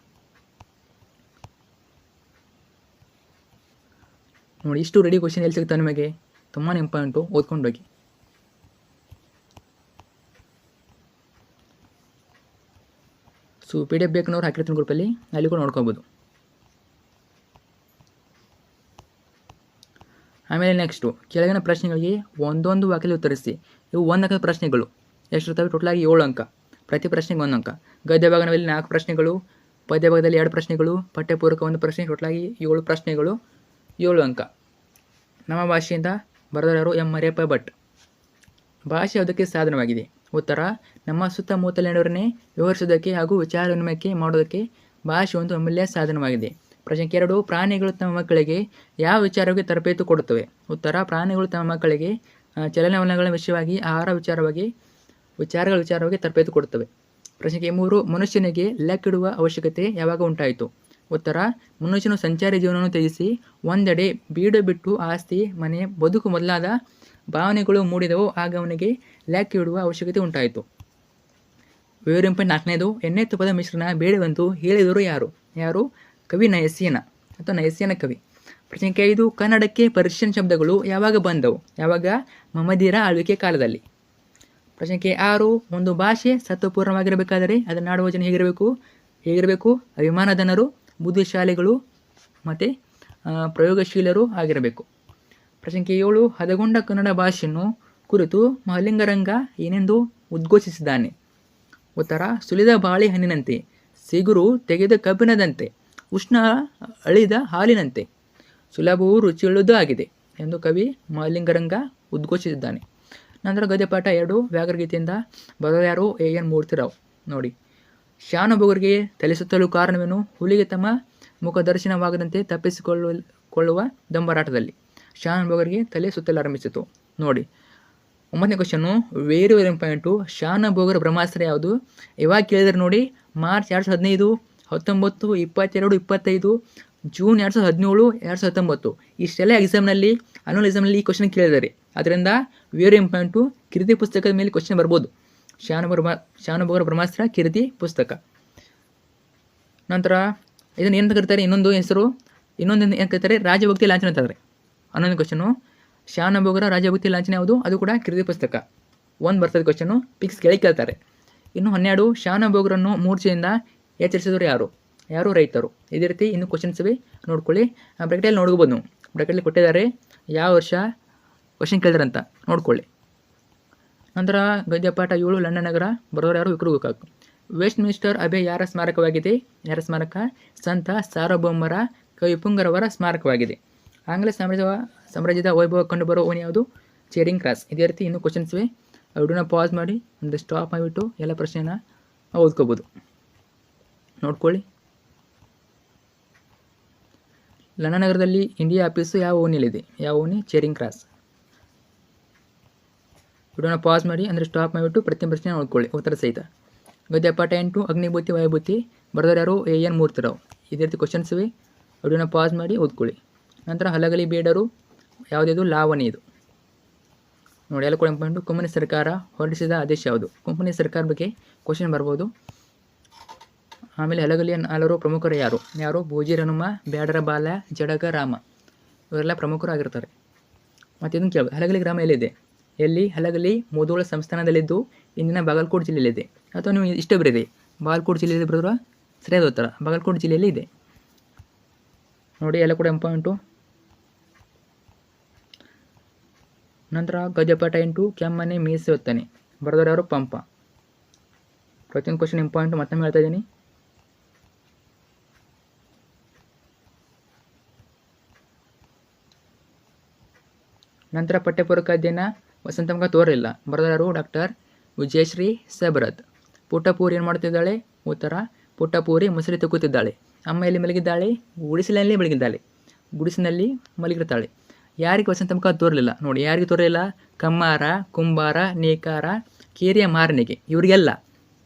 ನೋಡಿ. ಇಷ್ಟು ರೆಡಿ ಕ್ವಶನ್ ಎಲ್ಲಿ ಸಿಗ್ತಾವೆ ನಿಮಗೆ? ತುಂಬಾ ಇಂಪಾರ್ಟೆಂಟು, ಓದ್ಕೊಂಡೋಗಿ. ಸೊ PDF ಬೇಕನ್ನೋರು ಹಾಕಿರ್ತೀನಿ ಗ್ರೂಪಲ್ಲಿ, ಅಲ್ಲಿ ಕೂಡ ನೋಡ್ಕೋಬೋದು. ಆಮೇಲೆ ನೆಕ್ಸ್ಟು ಕೆಳಗಿನ ಪ್ರಶ್ನೆಗಳಿಗೆ ಒಂದೊಂದು ವಾಕ್ಯದಲ್ಲಿ ಉತ್ತರಿಸಿ. ಇವು 1 ಅಂಕದ ಪ್ರಶ್ನೆಗಳು. ಎಷ್ಟಿರ್ತವೆ? ಟೋಟಲಾಗಿ 7 ಅಂಕ. ಪ್ರತಿ ಪ್ರಶ್ನೆಗೆ 1 ಅಂಕ. ಗದ್ಯ ಭಾಗದಲ್ಲಿ 4 ಪ್ರಶ್ನೆಗಳು, ಪದ್ಯ ಭಾಗದಲ್ಲಿ 2 ಪ್ರಶ್ನೆಗಳು, ಪಠ್ಯಪೂರಕ 1 ಪ್ರಶ್ನೆ. ಟೋಟಲಾಗಿ 7 ಪ್ರಶ್ನೆಗಳು, 7 ಅಂಕ. ನಮ್ಮ ಭಾಷೆಯಿಂದ ಬರೆದವರು ಎಂ ಮರಿಯಪ್ಪ ಭಟ್. ಭಾಷೆ ಯಾವುದಕ್ಕೆ ಸಾಧನವಾಗಿದೆ? ಉತ್ತರ, ನಮ್ಮ ಸುತ್ತಮುತ್ತಲಿನವರನ್ನೇ ವ್ಯವಹರಿಸೋದಕ್ಕೆ ಹಾಗೂ ವಿಚಾರ ವಿನಿಮಯಕ್ಕೆ ಮಾಡೋದಕ್ಕೆ ಭಾಷೆ ಒಂದು ಅಮೂಲ್ಯ ಸಾಧನವಾಗಿದೆ. ಪ್ರಶ್ನೆ 2, ಪ್ರಾಣಿಗಳು ತಮ್ಮ ಮಕ್ಕಳಿಗೆ ಯಾವ ವಿಚಾರವಾಗಿ ತರಬೇತಿ ಕೊಡುತ್ತವೆ? ಉತ್ತರ, ಪ್ರಾಣಿಗಳು ತಮ್ಮ ಮಕ್ಕಳಿಗೆ ಚಲನವಲನಗಳ ವಿಷಯವಾಗಿ, ಆಹಾರ ವಿಚಾರವಾಗಿ ತರಬೇತಿ ಕೊಡುತ್ತವೆ. ಪ್ರಶ್ನೆ 3, ಮನುಷ್ಯನಿಗೆ ಲೆಕ್ಕಿಡುವ ಅವಶ್ಯಕತೆ ಯಾವಾಗ ಉಂಟಾಯಿತು? ಉತ್ತರ, ಮನುಷ್ಯನು ಸಂಚಾರಿ ಜೀವನವನ್ನು ತ್ಯಜಿಸಿ ಒಂದೆಡೆ ಬೀಡು ಬಿಟ್ಟು ಆಸ್ತಿ, ಮನೆ, ಬದುಕು ಮೊದಲಾದ ಭಾವನೆಗಳು ಮೂಡಿದವು, ಆಗ ಅವನಿಗೆ ಲೆಕ್ಕ ಇಡುವ ಅವಶ್ಯಕತೆ ಉಂಟಾಯಿತು. Very important. 4ನೇದು, ಎಣ್ಣೆ ತುಪ್ಪದ ಮಿಶ್ರಣ ಬೇಡವೆಂದು ಹೇಳಿದರು ಯಾರು? ಕವಿ ನಯಸ್ಯನ ಅಥವಾ ನಯಸ್ಯನ ಕವಿ. ಪ್ರಶ್ನೆ 5, ಕನ್ನಡಕ್ಕೆ ಪರ್ಷಿಯನ್ ಶಬ್ದಗಳು ಯಾವಾಗ ಬಂದವು? ಯಾವಾಗ? ಮಹಮ್ಮದೀಯರ ಆಳ್ವಿಕೆ ಕಾಲದಲ್ಲಿ. ಪ್ರಶ್ನೆ 6, ಒಂದು ಭಾಷೆ ಸತ್ವಪೂರ್ಣವಾಗಿರಬೇಕಾದರೆ ಅದನ್ನಾಡುವ ಜನ ಹೇಗಿರಬೇಕು? ಅಭಿಮಾನಧನರು, ಬುದ್ಧಿಶಾಲಿಗಳು ಮತ್ತು ಪ್ರಯೋಗಶೀಲರು ಆಗಿರಬೇಕು. ಪ್ರಶ್ನೆ 7, ಹದಗೊಂಡ ಕನ್ನಡ ಭಾಷೆಯನ್ನು ಕುರಿತು ಮಹಲಿಂಗರಂಗ ಏನೆಂದು ಉದ್ಘೋಷಿಸಿದ್ದಾನೆ? ಉತ್ತರ, ಸುಲಿದ ಬಾಳೆ ಹಣ್ಣಿನಂತೆ, ಸಿಗುರು ತೆಗೆದ ಕಬ್ಬಿಣದಂತೆ, ಉಷ್ಣ ಅಳಿದ ಹಾಲಿನಂತೆ, ಸುಲಭವೂ ರುಚಿಯುಳ್ಳದೂ ಆಗಿದೆ ಎಂದು ಕವಿ ಮಹಲಿಂಗರಂಗ ಉದ್ಘೋಷಿಸಿದ್ದಾನೆ. ನಂತರ ಗದ್ಯಪಾಠ 2, ವ್ಯಾಘ್ರಗೀತೆಯಿಂದ ಬರೆದವರು AN ಮೂರ್ತಿರಾವ್. ನೋಡಿ, ಶಾನುಭೋಗರಿಗೆ ತಲೆಸುತ್ತಲು ಕಾರಣವೇನು? ಹುಲಿಗೆ ತಮ್ಮ ಮುಖದರ್ಶನವಾಗದಂತೆ ತಪ್ಪಿಸಿಕೊಳ್ಳುವ ದಂಬರಾಟದಲ್ಲಿ ಶಾನುಭೋಗರಿಗೆ ತಲೆ ಸುತ್ತಲಾರಂಭಿಸಿತು. ನೋಡಿ, 9ನೇ ಕ್ವಶನ್ನು ವೆರಿ ಇಂಪಾರ್ಟೆಂಟು. ಶಾನುಭೋಗರ ಬ್ರಹ್ಮಾಸ್ತ್ರ ಯಾವುದು? ಯಾವಾಗ ಕೇಳಿದ್ರೆ ನೋಡಿ, ಮಾರ್ಚ್ 2015, 19, 22, 25, ಜೂನ್ 2017, 2019 ಇಷ್ಟೆಲ್ಲ ಎಕ್ಸಾಮ್ನಲ್ಲಿ, ಅನ್ಯುವಲ್ ಎಕ್ಸಾಮ್ನಲ್ಲಿ ಈ ಕ್ವಶನ್ ಕೇಳಿದ್ದಾರೆ. ಅದರಿಂದ ವೆರಿ ಇಂಪಾರ್ಟೆಂಟು. ಕಿರಿತಿ ಪುಸ್ತಕದ ಮೇಲೆ ಕ್ವಶನ್ ಬರ್ಬೋದು. ಶಾನುಭೋಗರ ಬ್ರಹ್ಮಾಸ್ತ್ರ ಕಿರಿತಿ ಪುಸ್ತಕ. ನಂತರ ಇದನ್ನು ಏನು ಕರೀತಾರೆ? ಇನ್ನೊಂದು ಏನು ಕರೀತಾರೆ? ರಾಜಭಕ್ತಿ ಲಾಂಛನ ಅಂತಾರೆ. 11ನೇ ಕ್ವಶನು, ಶಾನುಭೋಗರ ರಾಜಭಕ್ತಿ ಲಾಂಛನ ಯಾವುದು? ಅದು ಕೂಡ ಕಿರಿತಿ ಪುಸ್ತಕ. 1 ಬರ್ತದೆ ಕ್ವಶನು, ಪಿಕ್ಸ್ ಕೇಳ್ತಾರೆ. ಇನ್ನು 12, ಶಾನುಭೋಗರನ್ನು ಮೂರ್ಛೆಯಿಂದ ಎಚ್ಚರಿಸಿದವರು ಯಾರು? ರೈತರು. ಇದೇ ರೀತಿ ಇನ್ನು ಕ್ವಶನ್ಸ್ ಇವೆ, ನೋಡ್ಕೊಳ್ಳಿ. ಬ್ರಾಕೆಟಲ್ಲಿ ನೋಡ್ಕೋಬೋದು ನೀವು, ಬ್ರಾಕೆಟಲ್ಲಿ ಕೊಟ್ಟಿದ್ದಾರೆ ಯಾವ ವರ್ಷ ಕ್ವಶನ್ ಕೇಳಿದಾರೆ ಅಂತ ನೋಡ್ಕೊಳ್ಳಿ. ನಂತರ ಗದ್ಯಪಾಠ 7, ಲಂಡನ್ ನಗರ. ಬರೋರು ಯಾರು? ವಿಕ್ರು ಗೋಕಾಕ್. ವೆಸ್ಟ್ ಮಿನಿಸ್ಟರ್ ಅಬೆ ಯಾರ ಸ್ಮಾರಕವಾಗಿದೆ? ಯಾರ ಸ್ಮಾರಕ? ಸಂತ ಸಾರ್ವಭೌಮರ ಕವಿಪುಂಗರವರ ಸ್ಮಾರಕವಾಗಿದೆ. ಆಂಗ್ಲ ಸಾಮ್ರಾಜ್ಯದ ವೈಭವ ಕಂಡುಬರೋ ಓಣಿ ಯಾವುದು? Charing cross. ಇದೇ ರೀತಿ ಇನ್ನೂ ಕ್ವಶನ್ಸ್ ಇವೆ. ವಿಡಿಯೋನ ಪಾಸ್ ಮಾಡಿ ಒಂದು ಸ್ಟಾಪ್ ಮಾಡಿಬಿಟ್ಟು ಎಲ್ಲ ಪ್ರಶ್ನೆನ ಓದ್ಕೋಬೋದು, ನೋಡ್ಕೊಳ್ಳಿ. ಲಂಡನ್ ನಗರದಲ್ಲಿ ಇಂಡಿಯಾ ಆಫೀಸು ಯಾವ ಓಣಿಯಲ್ಲಿದೆ? ಯಾವ ಓಣಿ? Charing cross. ವಿಡಿಯೋನ ಪಾಸ್ ಮಾಡಿ ಅಂದರೆ ಸ್ಟಾಪ್ ಮಾಡಿಬಿಟ್ಟು ಪ್ರತಿ ಪ್ರಶ್ನೆ ನೋಡ್ಕೊಳ್ಳಿ ಉತ್ತರ ಸಹಿತ. ಗದ್ಯಪಾಠ 8, ಅಗ್ನಿಭೂತಿ ವಾಯುಭೂತಿ. ಬರೆದವರು ಯಾರು? AN ಮೂರ್ತಿರಾವ್. ಇದೇ ರೀತಿ ಕ್ವಶನ್ಸ್ ಇವೆ, ವಿಡಿಯೋನ ಪಾಸ್ ಮಾಡಿ ಓದ್ಕೊಳ್ಳಿ. ನಂತರ ಹಲಗಲಿ ಬೇಡರು ಯಾವುದಿದು? ಲಾವಣಿ ಇದು ನೋಡಿ. ಎಲ್ಲ ಕೂಡ ಇಂಪಾರ್ಟೆಂಟು. ಕಂಪನಿ ಸರ್ಕಾರ ಹೊರಡಿಸಿದ ಆದೇಶ ಯಾವುದು? ಕಂಪನಿ ಸರ್ಕಾರ ಬಗ್ಗೆ ಕ್ವಶನ್ ಬರ್ಬೋದು. ಆಮೇಲೆ ಹಲಗಲಿಯ 4 ಪ್ರಮುಖರು ಯಾರು? ಭೋಜಿ ಹನುಮ, ಬ್ಯಾಡರ ಬಾಲ, ಜಡಗ ರಾಮ. ಇವರೆಲ್ಲ ಪ್ರಮುಖರು ಆಗಿರ್ತಾರೆ. ಮತ್ತು ಇದನ್ನು ಕೇಳ್ಬೋದು, ಹಲಗಲಿ ಗ್ರಾಮ ಎಲ್ಲಿದೆ? ಹಲಗಲಿ ಮುಧೋಳ ಸಂಸ್ಥಾನದಲ್ಲಿದ್ದು ಇಂದಿನ ಬಾಗಲಕೋಟೆ ಜಿಲ್ಲೆಯಲ್ಲಿದೆ. ಅಥವಾ ನೀವು ಇಷ್ಟ ಬರೀದೆ ಬಾಗಲಕೋಟೆ ಜಿಲ್ಲೆಯಲ್ಲಿ ಬರೆದ್ರ ಸರಿಯಾದ ಉತ್ತರ. ಬಾಗಲಕೋಟೆ ಜಿಲ್ಲೆಯಲ್ಲಿ ಇದೆ ನೋಡಿ, ಎಲ್ಲ ಕೂಡ ಇಂಪಾರ್ಟೆಂಟು. ನಂತರ ಗದ್ಯಪಾಠ 8, ಕೆಮ್ಮನೆ ಮೀಸೆ ಹೊತ್ತನೆ. ಬರೆದವರು ಯಾರು? ಪಂಪ. ಪ್ರತಿಯೊಂದು ಕ್ವಶನ್ ಇಂಪಾರ್ಟೆಂಟು, ಮತ್ತೊಮ್ಮೆ ಹೇಳ್ತಾ ಇದ್ದೀನಿ. ನಂತರ ಪಠ್ಯಪೂರಕ ಅಧ್ಯಯನ ವಸಂತಮುಖ ತೋರಲಿಲ್ಲ. ಬರೆದವರು ಡಾಕ್ಟರ್ ವಿಜಯಶ್ರೀ ಸಬರದ್. ಪುಟ್ಟಪೂರಿ ಏನು ಮಾಡ್ತಿದ್ದಾಳೆ? ಉತ್ತರ, ಪುಟ್ಟಪೂರಿ ಮುಸುರಿ ತೂಗುತ್ತಿದ್ದಾಳೆ. ಅಮ್ಮ ಎಲ್ಲಿ ಮಲಗಿದ್ದಾಳೆ? ಗುಡಿಸಿನಲ್ಲಿ ಮಲಗಿದ್ದಾಳೆ. ಗುಡಿಸಿನಲ್ಲಿ ಮಲಗಿರ್ತಾಳೆ. ಯಾರಿಗೆ ವಸಂತಮುಖ ತೋರಲಿಲ್ಲ? ನೋಡಿ, ಯಾರಿಗೆ ತೋರಲಿಲ್ಲ? ಕಮ್ಮಾರ, ಕುಂಬಾರ, ನೇಕಾರ, ಕೇರಿಯ ಮಾರನಿಗೆ. ಇವರಿಗೆಲ್ಲ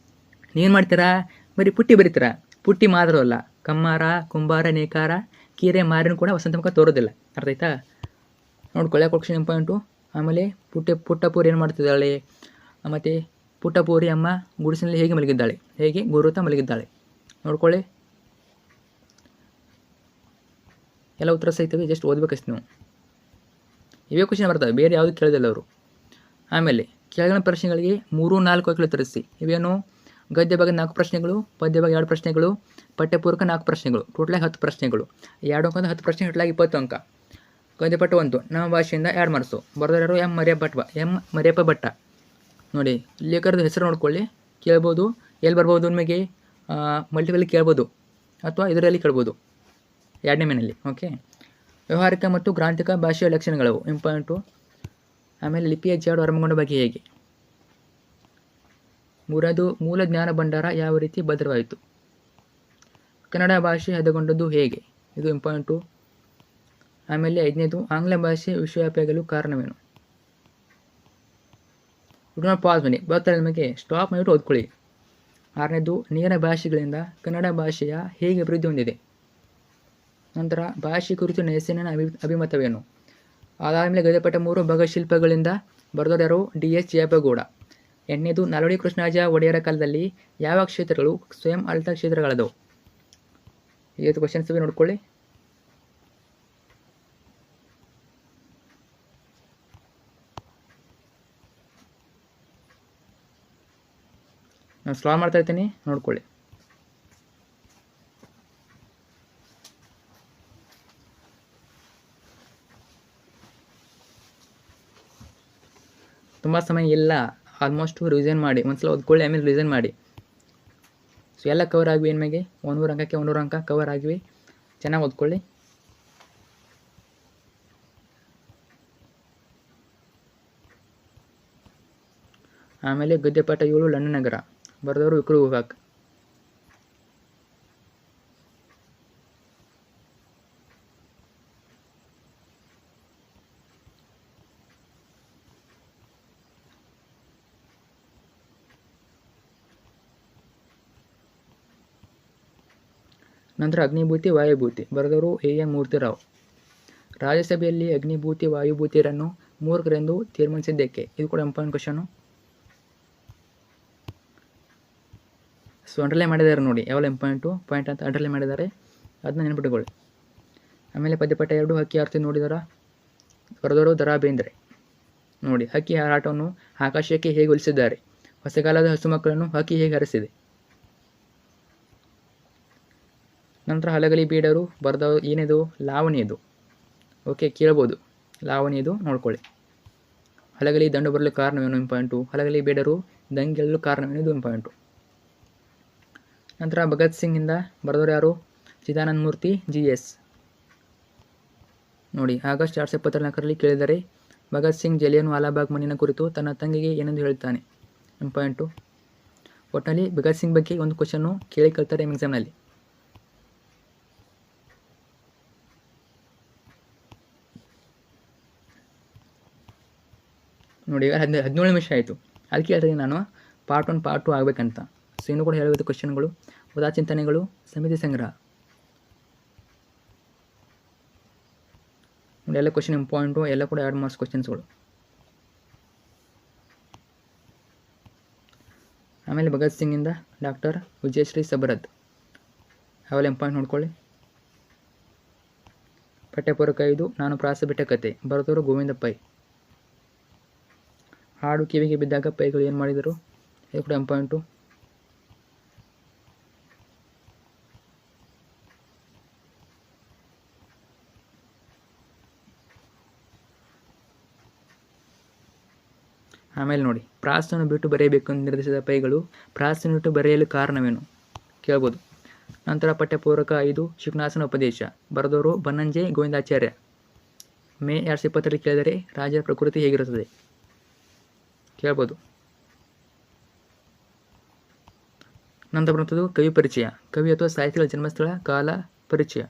ನೀವೇನು ಮಾಡ್ತೀರಾ? ಬರೀ ಪುಟ್ಟಿ ಬರೀತೀರಾ. ಪುಟ್ಟಿ ಮಾತ್ರ ಅಲ್ಲ, ಕಮ್ಮಾರ, ಕುಂಬಾರ, ನೇಕಾರ, ಕೀರೆ, ಮಾರಿನ ಕೂಡ ವಸಂತ ಮುಖ ತೋರೋದಿಲ್ಲ. ಅರ್ಥ ಆಯ್ತಾ? ನೋಡ್ಕೊಳ್ಳಿ ಕ್ವಶನ್ ಇಂಪಾರ್ಟೆಂಟು. ಆಮೇಲೆ ಪುಟ್ಟಪೂರಿ ಏನು ಮಾಡ್ತಿದ್ದಾಳೆ? ಮತ್ತು ಪುಟ್ಟಪೂರಿ ಅಮ್ಮ ಗುಡಿಸಿನಲ್ಲಿ ಹೇಗೆ ಮಲಗಿದ್ದಾಳೆ? ಹೇಗೆ ಗುರುತ ಮಲಗಿದ್ದಾಳೆ? ನೋಡ್ಕೊಳ್ಳಿ. ಎಲ್ಲ ಉತ್ತರ ಸಹಿತವೆ, ಜಸ್ಟ್ ಓದಬೇಕಷ್ಟು ನೀವು. ಇವೇ ಕ್ವಶನ್ ಬರ್ತವೆ, ಬೇರೆ ಯಾವುದು ಕೇಳೋದಿಲ್ಲ ಅವರು. ಆಮೇಲೆ ಕೆಳಗಿನ ಪ್ರಶ್ನೆಗಳಿಗೆ 3-4 ವಾಕ್ಯಗಳು ತರಿಸಿ. ಇವೇನು? ಗದ್ಯ ಭಾಗ 4 ಪ್ರಶ್ನೆಗಳು, ಪದ್ಯ ಭಾಗ 2 ಪ್ರಶ್ನೆಗಳು, ಪಠ್ಯಪೂರ್ವಕ 4 ಪ್ರಶ್ನೆಗಳು, ಟೋಟಲಾಗಿ 10 ಪ್ರಶ್ನೆಗಳು. 2 ಅಂಕದ 10 ಪ್ರಶ್ನೆ, ಟೋಟಲಾಗಿ 20 ಅಂಕ. ಗದ್ಯಪಟ್ಟ 1 ನಮ್ಮ ಭಾಷೆಯಿಂದ 2 ಮಾರ್ಕ್ಸು. ಬರೆದವರು ಎಂ ಮರಿಯಪ್ಪ ಭಟ್ಟ. ನೋಡಿ, ಲೇಖಕರದ ಹೆಸರು ನೋಡ್ಕೊಳ್ಳಿ, ಕೇಳ್ಬೋದು. ಎಲ್ಲಿ ಬರ್ಬೋದು ನಿಮಗೆ? ಮಲ್ಟಿಪಲ್ ಕೇಳ್ಬೋದು ಅಥವಾ ಇದರಲ್ಲಿ ಕೇಳ್ಬೋದು, 2ನೇ ಮೇನಲ್ಲಿ. ಓಕೆ. ವ್ಯವಹಾರಿಕ ಮತ್ತು ಗ್ರಾಂಥಿಕ ಭಾಷೆಯ ಲಕ್ಷಣಗಳವು ಇಂಪಾರ್ಟೆಂಟು. ಆಮೇಲೆ ಲಿಪಿಯ ಜಾಡು ಆರಂಭಗೊಂಡ ಬಗ್ಗೆ ಹೇಗೆ? 3ನೇದು ಮೂಲ ಜ್ಞಾನ ಭಂಡಾರ ಯಾವ ರೀತಿ ಭದ್ರವಾಯಿತು? ಕನ್ನಡ ಭಾಷೆ ಹದಗೊಂಡದ್ದು ಹೇಗೆ? ಇದು ಇಂಪಾರ್ಟೆಂಟು. ಆಮೇಲೆ 5ನೇದು ಆಂಗ್ಲ ಭಾಷೆ ವಿಶ್ವವ್ಯಾಪಿಯಾಗಲು ಕಾರಣವೇನು? ಇದನ್ನು ಪಾಸ್ ಬನ್ನಿ, ಬರ್ತಾರೆ ನಿಮಗೆ, ಸ್ಟಾಪ್ ಮಾಡಿಬಿಟ್ಟು ಓದ್ಕೊಳ್ಳಿ. 6ನೇದು ನೇರ ಭಾಷೆಗಳಿಂದ ಕನ್ನಡ ಭಾಷೆಯ ಹೇಗೆ ಅಭಿವೃದ್ಧಿ ಹೊಂದಿದೆ? ನಂತರ ಭಾಷೆ ಕುರಿತು ನೆಸೆನ ಅಭಿಮತವೇನು? ಅದಾದಮೇಲೆ ಗದ್ಯಪಟ್ಟ 3 ಭಾಗಶಿಲ್ಪಗಳಿಂದ ಬರೆದವರು ಯಾರು? DS ಜಯಪ್ಪಗೌಡ. 8ನೇದು ನಾಲ್ವಡಿ ಕೃಷ್ಣರಾಜ ಒಡೆಯರ ಕಾಲದಲ್ಲಿ ಯಾವ ಕ್ಷೇತ್ರಗಳು ಸ್ವಯಂ ಆಡಳಿತ ಕ್ಷೇತ್ರಗಳದವು? 5 ಕ್ವಶನ್ಸ್ ನೋಡ್ಕೊಳ್ಳಿ. ನಾನು ಸಾಲ್ವ್ ಮಾಡ್ತಾ ಇರ್ತೀನಿ, ನೋಡ್ಕೊಳ್ಳಿ. ತುಂಬ ಸಮಯ ಇಲ್ಲ, ಆಲ್ಮೋಸ್ಟು ರಿವಿಷನ್ ಮಾಡಿ, ಒಂದ್ಸಲ ಓದ್ಕೊಳ್ಳಿ, ಆಮೇಲೆ ರಿವಿಷನ್ ಮಾಡಿ. ಸೊ ಎಲ್ಲ ಕವರ್ ಆಗಿವೆ ನಿಮಗೆ, 100 ಅಂಕಕ್ಕೆ 100 ಅಂಕ ಕವರ್ ಆಗಿವೆ. ಚೆನ್ನಾಗಿ ಓದ್ಕೊಳ್ಳಿ. ಆಮೇಲೆ ಗದ್ಯಪಾಠ 7 ಲಂಡನ್ ನಗರ. ಬರೆದವರು ವಿಕ್ರು ವಿಭಾಗ್. ನಂತರ ಅಗ್ನಿಭೂತಿ ವಾಯುಭೂತಿ. ಬರೆದವರು A.N. ಮೂರ್ತಿರಾವ್. ರಾಜ್ಯಸಭೆಯಲ್ಲಿ ಅಗ್ನಿಭೂತಿ ವಾಯುಭೂತಿಯರನ್ನು ಮೂರ್ಖರೆಂದು ತೀರ್ಮಾನಿಸಿದ್ದಕ್ಕೆ? ಇದು ಕೂಡ ಇಂಪಾರ್ಟೆಂಟ್ ಕ್ವಶನು. ಸೊ ಅಂಡರ್ಲೈನ್ ಮಾಡಿದ್ದಾರೆ ನೋಡಿ, ಯಾವೆಲ್ಲ ಇಂಪಾರ್ಟೆಂಟು ಪಾಯಿಂಟ್ ಅಂತ ಅಂಡರ್ಲೈನ್ ಮಾಡಿದ್ದಾರೆ, ಅದನ್ನ ನೆನಪಿಟ್ಟುಕೊಳ್ಳಿ. ಆಮೇಲೆ ಪದ್ಯಪಟ್ಟ 2 ಹಕ್ಕಿ ಆರ್ತಿ ನೋಡಿದರ. ಬರೆದವರು ದ ರಾ ಬೇಂದ್ರೆ. ನೋಡಿ, ಹಕ್ಕಿ ಹಾರಾಟವನ್ನು ಆಕಾಶಕ್ಕೆ ಹೇಗೆ ಹೋಲಿಸಿದ್ದಾರೆ? ಹೊಸಕಾಲದ ಹಸು ಮಕ್ಕಳನ್ನು ಹಕ್ಕಿ ಹೇಗೆ ಹರಿಸಿದೆ? ನಂತರ ಹಲಗಲಿ ಬೀಡರು. ಬರೆದವರು ಏನಿದು? ಲಾವಣಿಯದು. ಓಕೆ, ಕೇಳ್ಬೋದು, ಲಾವಣಿಯದು ನೋಡ್ಕೊಳ್ಳಿ. ಹಲಗಲಿ ದಂಡು ಬರಲು ಕಾರಣವೇನು? ಇಂಪಾರ್ಟೆಂಟು. ಹಲಗಲಿ ಬೇಡರು ದಂಗೆಲ್ಲೂ ಕಾರಣವೇನು? ಇದು ಇಂಪಾರ್ಟೆಂಟು. ನಂತರ ಭಗತ್ ಸಿಂಗಿಂದ ಬರೆದವರು ಯಾರು? ಚಿದಾನಂದ ಮೂರ್ತಿ GS. ನೋಡಿ, ಆಗಸ್ಟ್ 1874ರಲ್ಲಿ ಕೇಳಿದರೆ ಭಗತ್ ಸಿಂಗ್ ಜಲಿಯನ್ ವಾಲಾಬಾಗ್ ಮಣ್ಣಿನ ಕುರಿತು ತನ್ನ ತಂಗಿಗೆ ಏನೆಂದು ಹೇಳ್ತಾನೆ? ಇಂಪಾರ್ಟೆಂಟು. ಒಟ್ಟಿನಲ್ಲಿ ಭಗತ್ ಸಿಂಗ್ ಬಗ್ಗೆ ಒಂದು ಕ್ವಶನ್ನು ಕೇಳಿ ಕೇಳ್ತಾರೆ ಎಕ್ಸಾಮ್ನಲ್ಲಿ. ನೋಡಿ, ಈಗ 17 ನಿಮಿಷ ಆಯಿತು. ಅದಕ್ಕೆ ಹೇಳ್ತೀನಿ ನಾನು ಪಾರ್ಟ್ 1 ಪಾರ್ಟ್ 2 ಆಗಬೇಕಂತ. ಸೊ ಇನ್ನೂ ಕೂಡ ಹೇಳಬೇಕು ಕ್ವಶನ್ಗಳು, ಉದಾ ಚಿಂತನೆಗಳು, ಸಮಿತಿ ಸಂಗ್ರಹ. ನೋಡಿ, ಎಲ್ಲ ಕ್ವಶನ್ ಇಂಪಾರ್ಟೆಂಟು, ಎಲ್ಲ ಕೂಡ 2 ಮಾರ್ಕ್ಸ್ ಕ್ವಶನ್ಸ್ಗಳು. ಆಮೇಲೆ ಭಗತ್ ಸಿಂಗಿಂದ ಡಾಕ್ಟರ್ ವಿಜಯಶ್ರೀ ಸಬರದ್. ಅವೆಲ್ಲ ಇಂಪಾರ್ಟೆಂಟ್ ನೋಡ್ಕೊಳ್ಳಿ. ಪಠ್ಯಪೂರ್ವಕ 5 ನಾನು ಪ್ರಾಸ ಬಿಟ್ಟ ಕತೆ. ಬರೆದವರು ಗೋವಿಂದ ಪೈ. ಹಾಡು ಕಿವಿಗೆ ಬಿದ್ದಾಗ ಪೈಗಳು ಏನು ಮಾಡಿದರು? ಇದು ಕೂಡ ಇಂಪಾರ್ಟೆಂಟು. ಆಮೇಲೆ ನೋಡಿ, ಪ್ರಾಸನ್ನು ಬಿಟ್ಟು ಬರೆಯಬೇಕೆಂದು ನಿರ್ದೇಶಿಸಿದ ಪೈಗಳು ಪ್ರಾಸನ್ನು ಬಿಟ್ಟು ಬರೆಯಲು ಕಾರಣವೇನು? ಕೇಳ್ಬೋದು. ನಂತರ ಪಠ್ಯಪೂರ್ವಕ 5 ಶಿಕ್ಷಣಾಸನ ಉಪದೇಶ. ಬರೆದವರು ಬನ್ನಂಜೆ ಗೋವಿಂದಾಚಾರ್ಯ. ಮೇ 2020ರಲ್ಲಿ ಕೇಳಿದರೆ ರಾಜರ ಪ್ರಕೃತಿ ಹೇಗಿರುತ್ತದೆ? ಕೇಳ್ಬೋದು. ನಂತರ ಬರುತ್ತದೆ ಕವಿ ಪರಿಚಯ. ಕವಿ ಅಥವಾ ಸಾಹಿತಿಗಳ ಜನ್ಮಸ್ಥಳ, ಕಾಲ, ಪರಿಚಯ.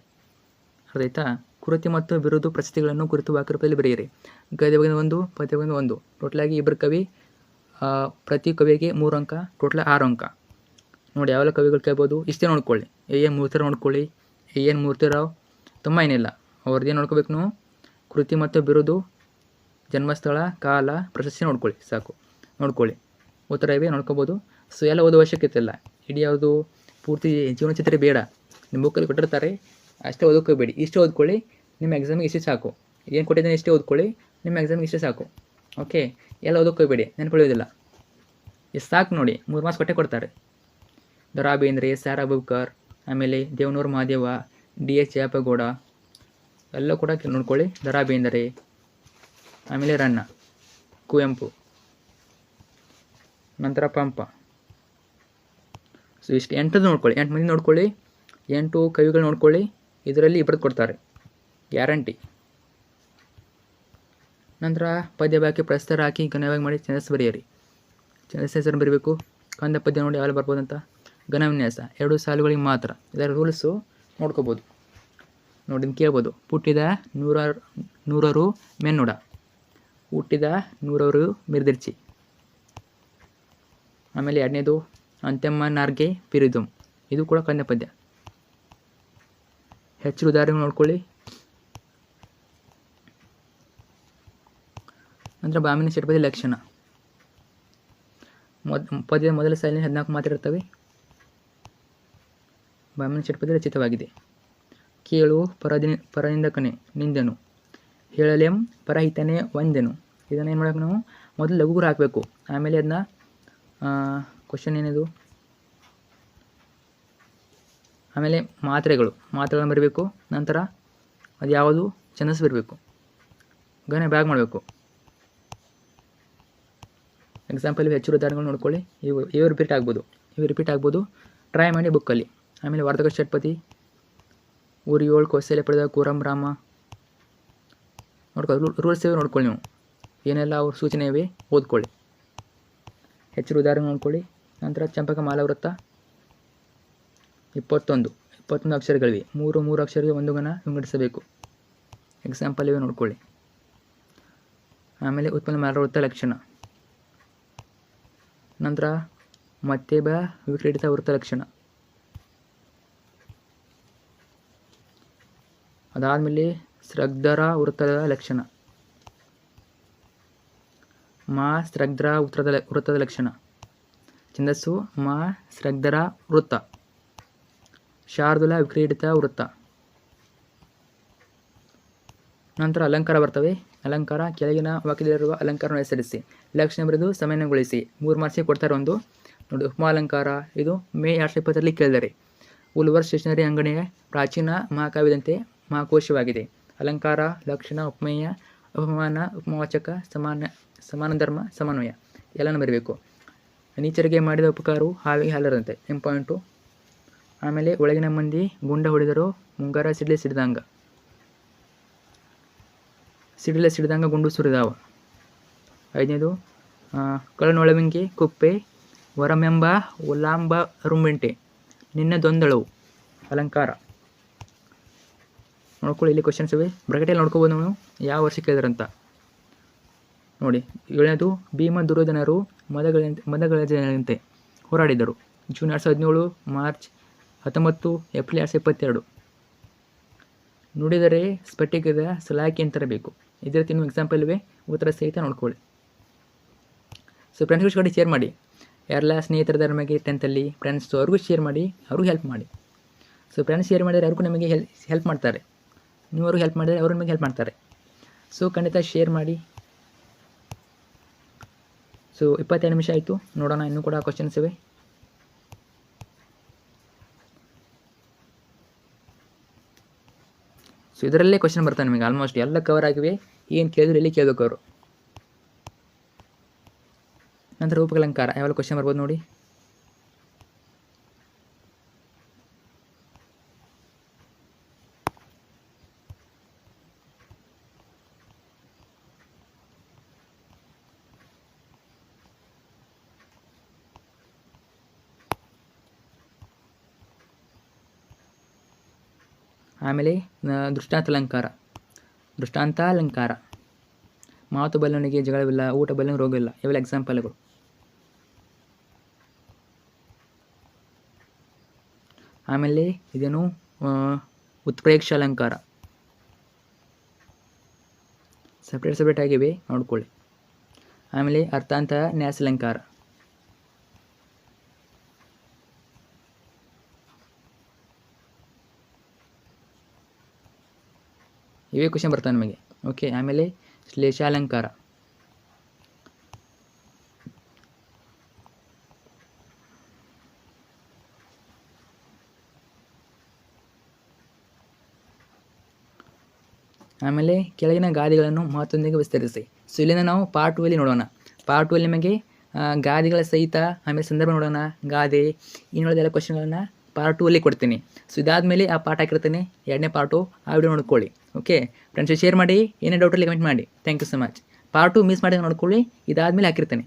ಅರ್ಥ? ಕೃತಿ ಮತ್ತು ಬಿರುದು ಪ್ರಶಸ್ತಿಗಳನ್ನು ಕುರಿತು ವಾಕ್ಯರೂಪದಲ್ಲಿ ಬರೆಯಿರಿ. ಗದ್ಯ ಭಾಗದಿಂದ 1, ಪದ್ಯ ಭಾಗದಿಂದ 1. ಟೋಟಲಾಗಿ 2 ಕವಿ, ಪ್ರತಿ ಕವಿಗೆ 3 ಅಂಕ, ಟೋಟಲ್ 6 ಅಂಕ. ನೋಡಿ, ಯಾವೆಲ್ಲ ಕವಿಗಳು ಕೇಳ್ಬೋದು ಇಷ್ಟೇ ನೋಡ್ಕೊಳ್ಳಿ. ಎ ಎನ್ ಮೂರ್ತಿರಾವ್ ನೋಡ್ಕೊಳ್ಳಿ. ಎ ಎನ್ ಮೂರ್ತಿರಾವ್ ತುಂಬ ಏನಿಲ್ಲ, ಅವ್ರದ್ದೇನು ನೋಡ್ಕೋಬೇಕು ನೀವು, ಕೃತಿ ಮತ್ತು ಬಿರುದು, ಜನ್ಮಸ್ಥಳ, ಕಾಲ, ಪ್ರಶಸ್ತಿ ನೋಡ್ಕೊಳ್ಳಿ, ಸಾಕು ನೋಡ್ಕೊಳ್ಳಿ. ಉತ್ತರ ಇವೆ ನೋಡ್ಕೋಬೋದು. ಸೊ ಎಲ್ಲ ಓದೋ ಅವಶ್ಯಕತೆ ಇಲ್ಲ, ಇಡೀ ಯಾವುದು ಪೂರ್ತಿ ಜೀವನಚರಿತ್ರೆ ಬೇಡ. ನಿಮ್ಮ ಬುಕ್ಕಲ್ಲಿ ಕೊಟ್ಟಿರ್ತಾರೆ ಅಷ್ಟೇ ಓದೋಕೋಬೇಡಿ, ಇಷ್ಟೇ ಓದ್ಕೊಳ್ಳಿ, ನಿಮ್ಮ ಎಕ್ಸಾಮಿಗೆ ಇಷ್ಟೇ ಸಾಕು. ಏನು ಕೊಟ್ಟಿದ್ದೇನೆ ಇಷ್ಟೇ ಓದ್ಕೊಳ್ಳಿ, ನಿಮ್ಮ ಎಕ್ಸಾಮಿಗೆ ಇಷ್ಟೇ ಸಾಕು. ಓಕೆ, ಎಲ್ಲ ಓದೋಕೋಬೇಡಿ, ನೆನಪುಳಿಯೋದಿಲ್ಲ. ಇಷ್ಟು ಸಾಕು ನೋಡಿ, 3 ಮಾರ್ಕ್ಸ್ ಕೊಡ್ತಾರೆ. ದ ರಾ ಬೇಂದ್ರೆ, ಸಾರಾ ಅಬೂಬಕರ್, ಆಮೇಲೆ ದೇವನೂರು ಮಹಾದೇವ, ಡಿ ಎಚ್ ಜಯಪ್ಪಗೌಡ ಎಲ್ಲ ಕೂಡ ನೋಡ್ಕೊಳ್ಳಿ. ದ ರಾ ಬೇಂದ್ರೆ, ಆಮೇಲೆ ರನ್ನ, ಕುವೆಂಪು, ನಂತರ ಪಂಪ. ಸೊ ಇಷ್ಟು 8 ನೋಡ್ಕೊಳ್ಳಿ, 8 ಮಂದಿ ನೋಡ್ಕೊಳ್ಳಿ, 8 ಕವಿಗಳು ನೋಡ್ಕೊಳ್ಳಿ. ಇದರಲ್ಲಿ 2 ಕೊಡ್ತಾರೆ ಗ್ಯಾರಂಟಿ. ನಂತರ ಪದ್ಯ ಬಾಕಿ ಪ್ರಸ್ತಾರ ಹಾಕಿ ಘನವಾಗಿ ಮಾಡಿ ಛಂದಸ್ಸು ಬರೆಯಿರಿ. ಛಂದಸ್ಸು ಹೆಸರು ಬರೀಬೇಕು. ಕಂದ ಪದ್ಯ ನೋಡಿ ಯಾವಾಗ ಬರ್ಬೋದಂತ. ಘನವಿನ್ಯಾಸ 2 ಸಾಲುಗಳಿಗೆ ಮಾತ್ರ. ಇದರ ರೂಲ್ಸು ನೋಡ್ಕೋಬೋದು, ನೋಡಿ ಕೇಳ್ಬೋದು. ಹುಟ್ಟಿದ ನೂರರು ಮೆನ್ನೊಡ, ಹುಟ್ಟಿದ 100 ಮಿರ್ದಿರ್ಚಿ. ಆಮೇಲೆ 2ನೇದು ಅಂತೆಮ್ಮ ನಾರ್ಗೆ ಪಿರಿದುಂ, ಇದು ಕೂಡ ಕಂದ ಪದ್ಯ. ಹೆಚ್ಚು ಉದಾಹರಣೆ ನೋಡ್ಕೊಳ್ಳಿ. ನಂತರ ಬಾಮಿನಿ ಷಟ್ಪದಿ ಲಕ್ಷಣ. ಪದ್ಯದ ಮೊದಲ ಸಾಲಿನ 14 ಮಾತ್ರ ಇರ್ತವೆ. ಬಾಮಿನಿ ಷಟ್ಪದಿ ರಚಿತವಾಗಿದೆ. ಕೇಳು ಪರನಿಂದಕನೆ ನಿಂದೆನು, ಹೇಳಲೆಂ ಪರಹಿತನೇ ವಂದೆನು. ಇದನ್ನು ಏನು ಮಾಡಬೇಕು ನಾವು, ಮೊದಲು ಲಘುಗುರು ಹಾಕಬೇಕು. ಆಮೇಲೆ ಅದನ್ನ ಕ್ವಶನ್ ಏನಿದು, ಆಮೇಲೆ ಮಾತ್ರೆಗಳನ್ನು ಬರಬೇಕು. ನಂತರ ಅದು ಯಾವುದು ಛಂದಸ್ಸು ಬರಬೇಕು. ಘನ ಬ್ಯಾಗ್ ಮಾಡಬೇಕು. ಎಕ್ಸಾಂಪಲ್ ಹೆಚ್ಚು ಉದಾಹರಣೆಗಳು ನೋಡ್ಕೊಳ್ಳಿ. ಇವು ರಿಪೀಟ್ ಆಗ್ಬೋದು. ಟ್ರೈ ಮಾಡಿ ಬುಕ್ಕಲ್ಲಿ. ಆಮೇಲೆ ವಾರ್ಧಕ ಷಟ್ಪದಿ, ಊರು 7 ಕೌಶಲ್ಯ ಪಡೆದ ಕೂರಂ ರಾಮ ನೋಡ್ಕೊಳ್ಳಿ. ರೂಲ್ಸ್ ಇವೆ ನೋಡ್ಕೊಳ್ಳಿ ನೀವು, ಏನೆಲ್ಲ ಅವ್ರ ಸೂಚನೆ ಇವೆ ಓದ್ಕೊಳ್ಳಿ. ಹೆಚ್ಚು ಉದಾಹರಣೆ ನೋಡ್ಕೊಳ್ಳಿ. ನಂತರ ಚಂಪಕ ಮಾಲವೃತ್ತ 21 ಅಕ್ಷರಗಳಿವೆ. 3 ಅಕ್ಷರಗಳಿಗೆ 1 ಗಣ ವಿಂಗಡಿಸಬೇಕು. ಎಕ್ಸಾಂಪಲ್ ಇವೆ ನೋಡ್ಕೊಳ್ಳಿ. ಆಮೇಲೆ ಉತ್ಪನ್ನ ಮಾಲವೃತ್ತ ಲಕ್ಷಣ. ನಂತರ ಮತ್ತೆ ವಿಕ್ರೀಡಿತ ವೃತ್ತ ಲಕ್ಷಣ. ಅದಾದಮೇಲೆ ಸ್ರಗ್ಧರ ವೃತ್ತದ ಲಕ್ಷಣ, ಸ್ರಗ್ಧರ ವೃತ್ತದ ಲಕ್ಷಣ. ಛಂದಸ್ಸು ಸ್ರಗ್ಧರ ವೃತ್ತ, ಶಾರ್ದುಲ ವಿಕ್ರೀಡಿತ ವೃತ್ತ. ನಂತರ ಅಲಂಕಾರ ಬರ್ತವೆ. ಅಲಂಕಾರ ಕೆಳಗಿನ ವಾಕ್ಯದಲ್ಲಿರುವ ಅಲಂಕಾರವನ್ನು ಹೆಸರಿಸಿ, ಲಕ್ಷಣ ಬರೆದು ಸಮನ್ವಯಗೊಳಿಸಿ. 3 ಮಾರ್ಕ್ಸಿಗೆ ಕೊಡ್ತಾರೆ ಒಂದು ನೋಡಿ. ಉಪಮಾ ಅಲಂಕಾರ ಇದು ಮೇ 2020ರಲ್ಲಿ ಕೇಳಿದರೆ. ಉಲ್ವರ್ ಸ್ಟೇಷನರಿ ಅಂಗಡಿಯ ಪ್ರಾಚೀನ ಮಹಾಕಾವ್ಯದಂತೆ ಮಹಾಕೋಶವಾಗಿದೆ. ಅಲಂಕಾರ, ಲಕ್ಷಣ, ಉಪಮೇಯ, ಉಪಮಾನ, ಉಪಮಾವಾಚಕ, ಸಮಾನ ಧರ್ಮ, ಸಮನ್ವಯ ಎಲ್ಲನೂ ಬರಬೇಕು. ನೀಚರಿಗೆ ಮಾಡಿದ ಉಪಕಾರವು ಹಾವಿಗೆ ಹಾಲರಂತೆ, ಇಂಪಾಯಿಂಟು. ಆಮೇಲೆ ಒಳಗಿನ ಮಂದಿ ಗುಂಡ ಹೊಡೆದರು, ಮುಂಗಾರ ಸಿಡಿದಂಗ ಗುಂಡು ಸುರಿದಾವ. 5ನೇದು ಕಳನೊಳವಿಂಗೆ ಕುಪ್ಪೆ, ವರಮೆಂಬ ಉಲಾಂಬ ರುಂಬೆಂಟೆ, ನಿನ್ನದೊಂದಳವು. ಅಲಂಕಾರ ನೋಡ್ಕೊಳ್ಳಿ. ಇಲ್ಲಿ ಕ್ವಶನ್ಸ್ ಇವೆ, ಬ್ರಾಕೆಟಲ್ಲಿ ನೋಡ್ಕೋಬೋದು ನಾವು ಯಾವ ವರ್ಷ ಕೇಳಿದ್ರಂತ ನೋಡಿ. 7ನೇದು ಭೀಮ ದುರ್ಯೋಧನರು ಮದಗಜದಂತೆ ಹೋರಾಡಿದರು. June 2017, March 19, April 2022. ನುಡಿದರೆ ಸ್ಫಟಿಕದ ಸಲಾಕಿ ಅಂತ ತರಬೇಕು. ಇದೇ ರೀತಿ ನೀವು ಎಕ್ಸಾಂಪಲ್ ಇವೆ, ಉತ್ತರ ಸಹಿತ ನೋಡ್ಕೊಳ್ಳಿ. ಸೊ ಫ್ರೆಂಡ್ಸ್ ಕಡೆ ಶೇರ್ ಮಾಡಿ. ಯಾರೆಲ್ಲ ಸ್ನೇಹಿತರದ ನಮಗೆ 10th ಫ್ರೆಂಡ್ಸ್ ಅವ್ರಿಗೂ ಶೇರ್ ಮಾಡಿ, ಅವ್ರಿಗೂ ಹೆಲ್ಪ್ ಮಾಡಿ. ಸೊ ಫ್ರೆಂಡ್ಸ್ ಶೇರ್ ಮಾಡಿದರೆ ಅವ್ರಿಗೂ ನಮಗೆ ಹೆಲ್ಪ್ ಮಾಡ್ತಾರೆ, ನೀವು ಅವ್ರಿಗೆ ಹೆಲ್ಪ್ ಮಾಡಿದರೆ ಅವರು ನಿಮಗೆ ಹೆಲ್ಪ್ ಮಾಡ್ತಾರೆ. ಸೊ ಖಂಡಿತ ಶೇರ್ ಮಾಡಿ. ಸೊ 22 ನಿಮಿಷ ಆಯಿತು, ನೋಡೋಣ ಇನ್ನೂ ಕೂಡ ಕ್ವಶನ್ಸ್ ಇವೆ. ಸೊ ಇದರಲ್ಲೇ ಕ್ವಶನ್ ಬರ್ತಾನೆ ನಿಮಗೆ. ಆಲ್ಮೋಸ್ಟ್ ಎಲ್ಲ ಕವರ್ ಆಗಿವೆ, ಏನು ಕೇಳಿದ್ರು ಎಲ್ಲಿ ಕೇಳಬೇಕು ಅವರು. ನಂತರ ರೂಪಕಲಂಕಾರ ಯಾವಾಗ ಕ್ವಶನ್ ಬರ್ಬೋದು ನೋಡಿ. ಆಮೇಲೆ ದೃಷ್ಟಾಂತಾಲಂಕಾರ, ಮಾತು ಬಲ್ಲವನಿಗೆ ಜಗಳವಿಲ್ಲ, ಊಟ ಬಲ್ಲವನಿಗೆ ರೋಗವಿಲ್ಲ, ಇವೆಲ್ಲ ಎಕ್ಸಾಂಪಲ್ಗಳು. ಆಮೇಲೆ ಇದೇನು ಉತ್ಪ್ರೇಕ್ಷ ಅಲಂಕಾರ, ಸಪ್ರೇಟ್ ಆಗಿವೆ ನೋಡ್ಕೊಳ್ಳಿ. ಆಮೇಲೆ ಅರ್ಥಾಂತರ ನ್ಯಾಸಾಲಂಕಾರ, ಇವೇ ಕ್ವಶನ್ ಬರ್ತವೆ ನಮಗೆ. ಓಕೆ, ಆಮೇಲೆ ಶ್ಲೇಷಾಲಂಕಾರ, ಆಮೇಲೆ ಕೆಳಗಿನ ಗಾದೆಗಳನ್ನು ಮಹತ್ವದೊಂದಿಗೆ ವಿಸ್ತರಿಸಿ. ಸೊ ಇಲ್ಲಿಂದ ನಾವು ಪಾರ್ಟ್ 2 ಅಲ್ಲಿ ನೋಡೋಣ. ಪಾರ್ಟ್ 2 ಅಲ್ಲಿ ನಿಮಗೆ ಗಾದೆಗಳ ಸಹಿತ ಆಮೇಲೆ ಸಂದರ್ಭ ನೋಡೋಣ, ಗಾದೆ ಇನ್ನುಳಿದೆಲ್ಲ ಕ್ವಶನ್ಗಳನ್ನು ಪಾರ್ಟ್ 2 ಅಲ್ಲಿ ಕೊಡ್ತೀನಿ. ಸೊ ಇದಾದಮೇಲೆ ಆ ಪಾಠ ಹಾಕಿರ್ತೀನಿ, 2ನೇ ಪಾರ್ಟು, ಆ ವಿಡಿಯೋ ನೋಡ್ಕೊಳ್ಳಿ. ಓಕೆ ಫ್ರೆಂಡ್ಸ್, ಶೇರ್ ಮಾಡಿ, ಏನೇ ಡೌಟಲ್ಲಿ ಕಮೆಂಟ್ ಮಾಡಿ. Thank you so much. Part 2 miss ಮಾಡಿ ನೋಡ್ಕೊಳ್ಳಿ, ಇದಾದಮೇಲೆ ಹಾಕಿರ್ತೀನಿ.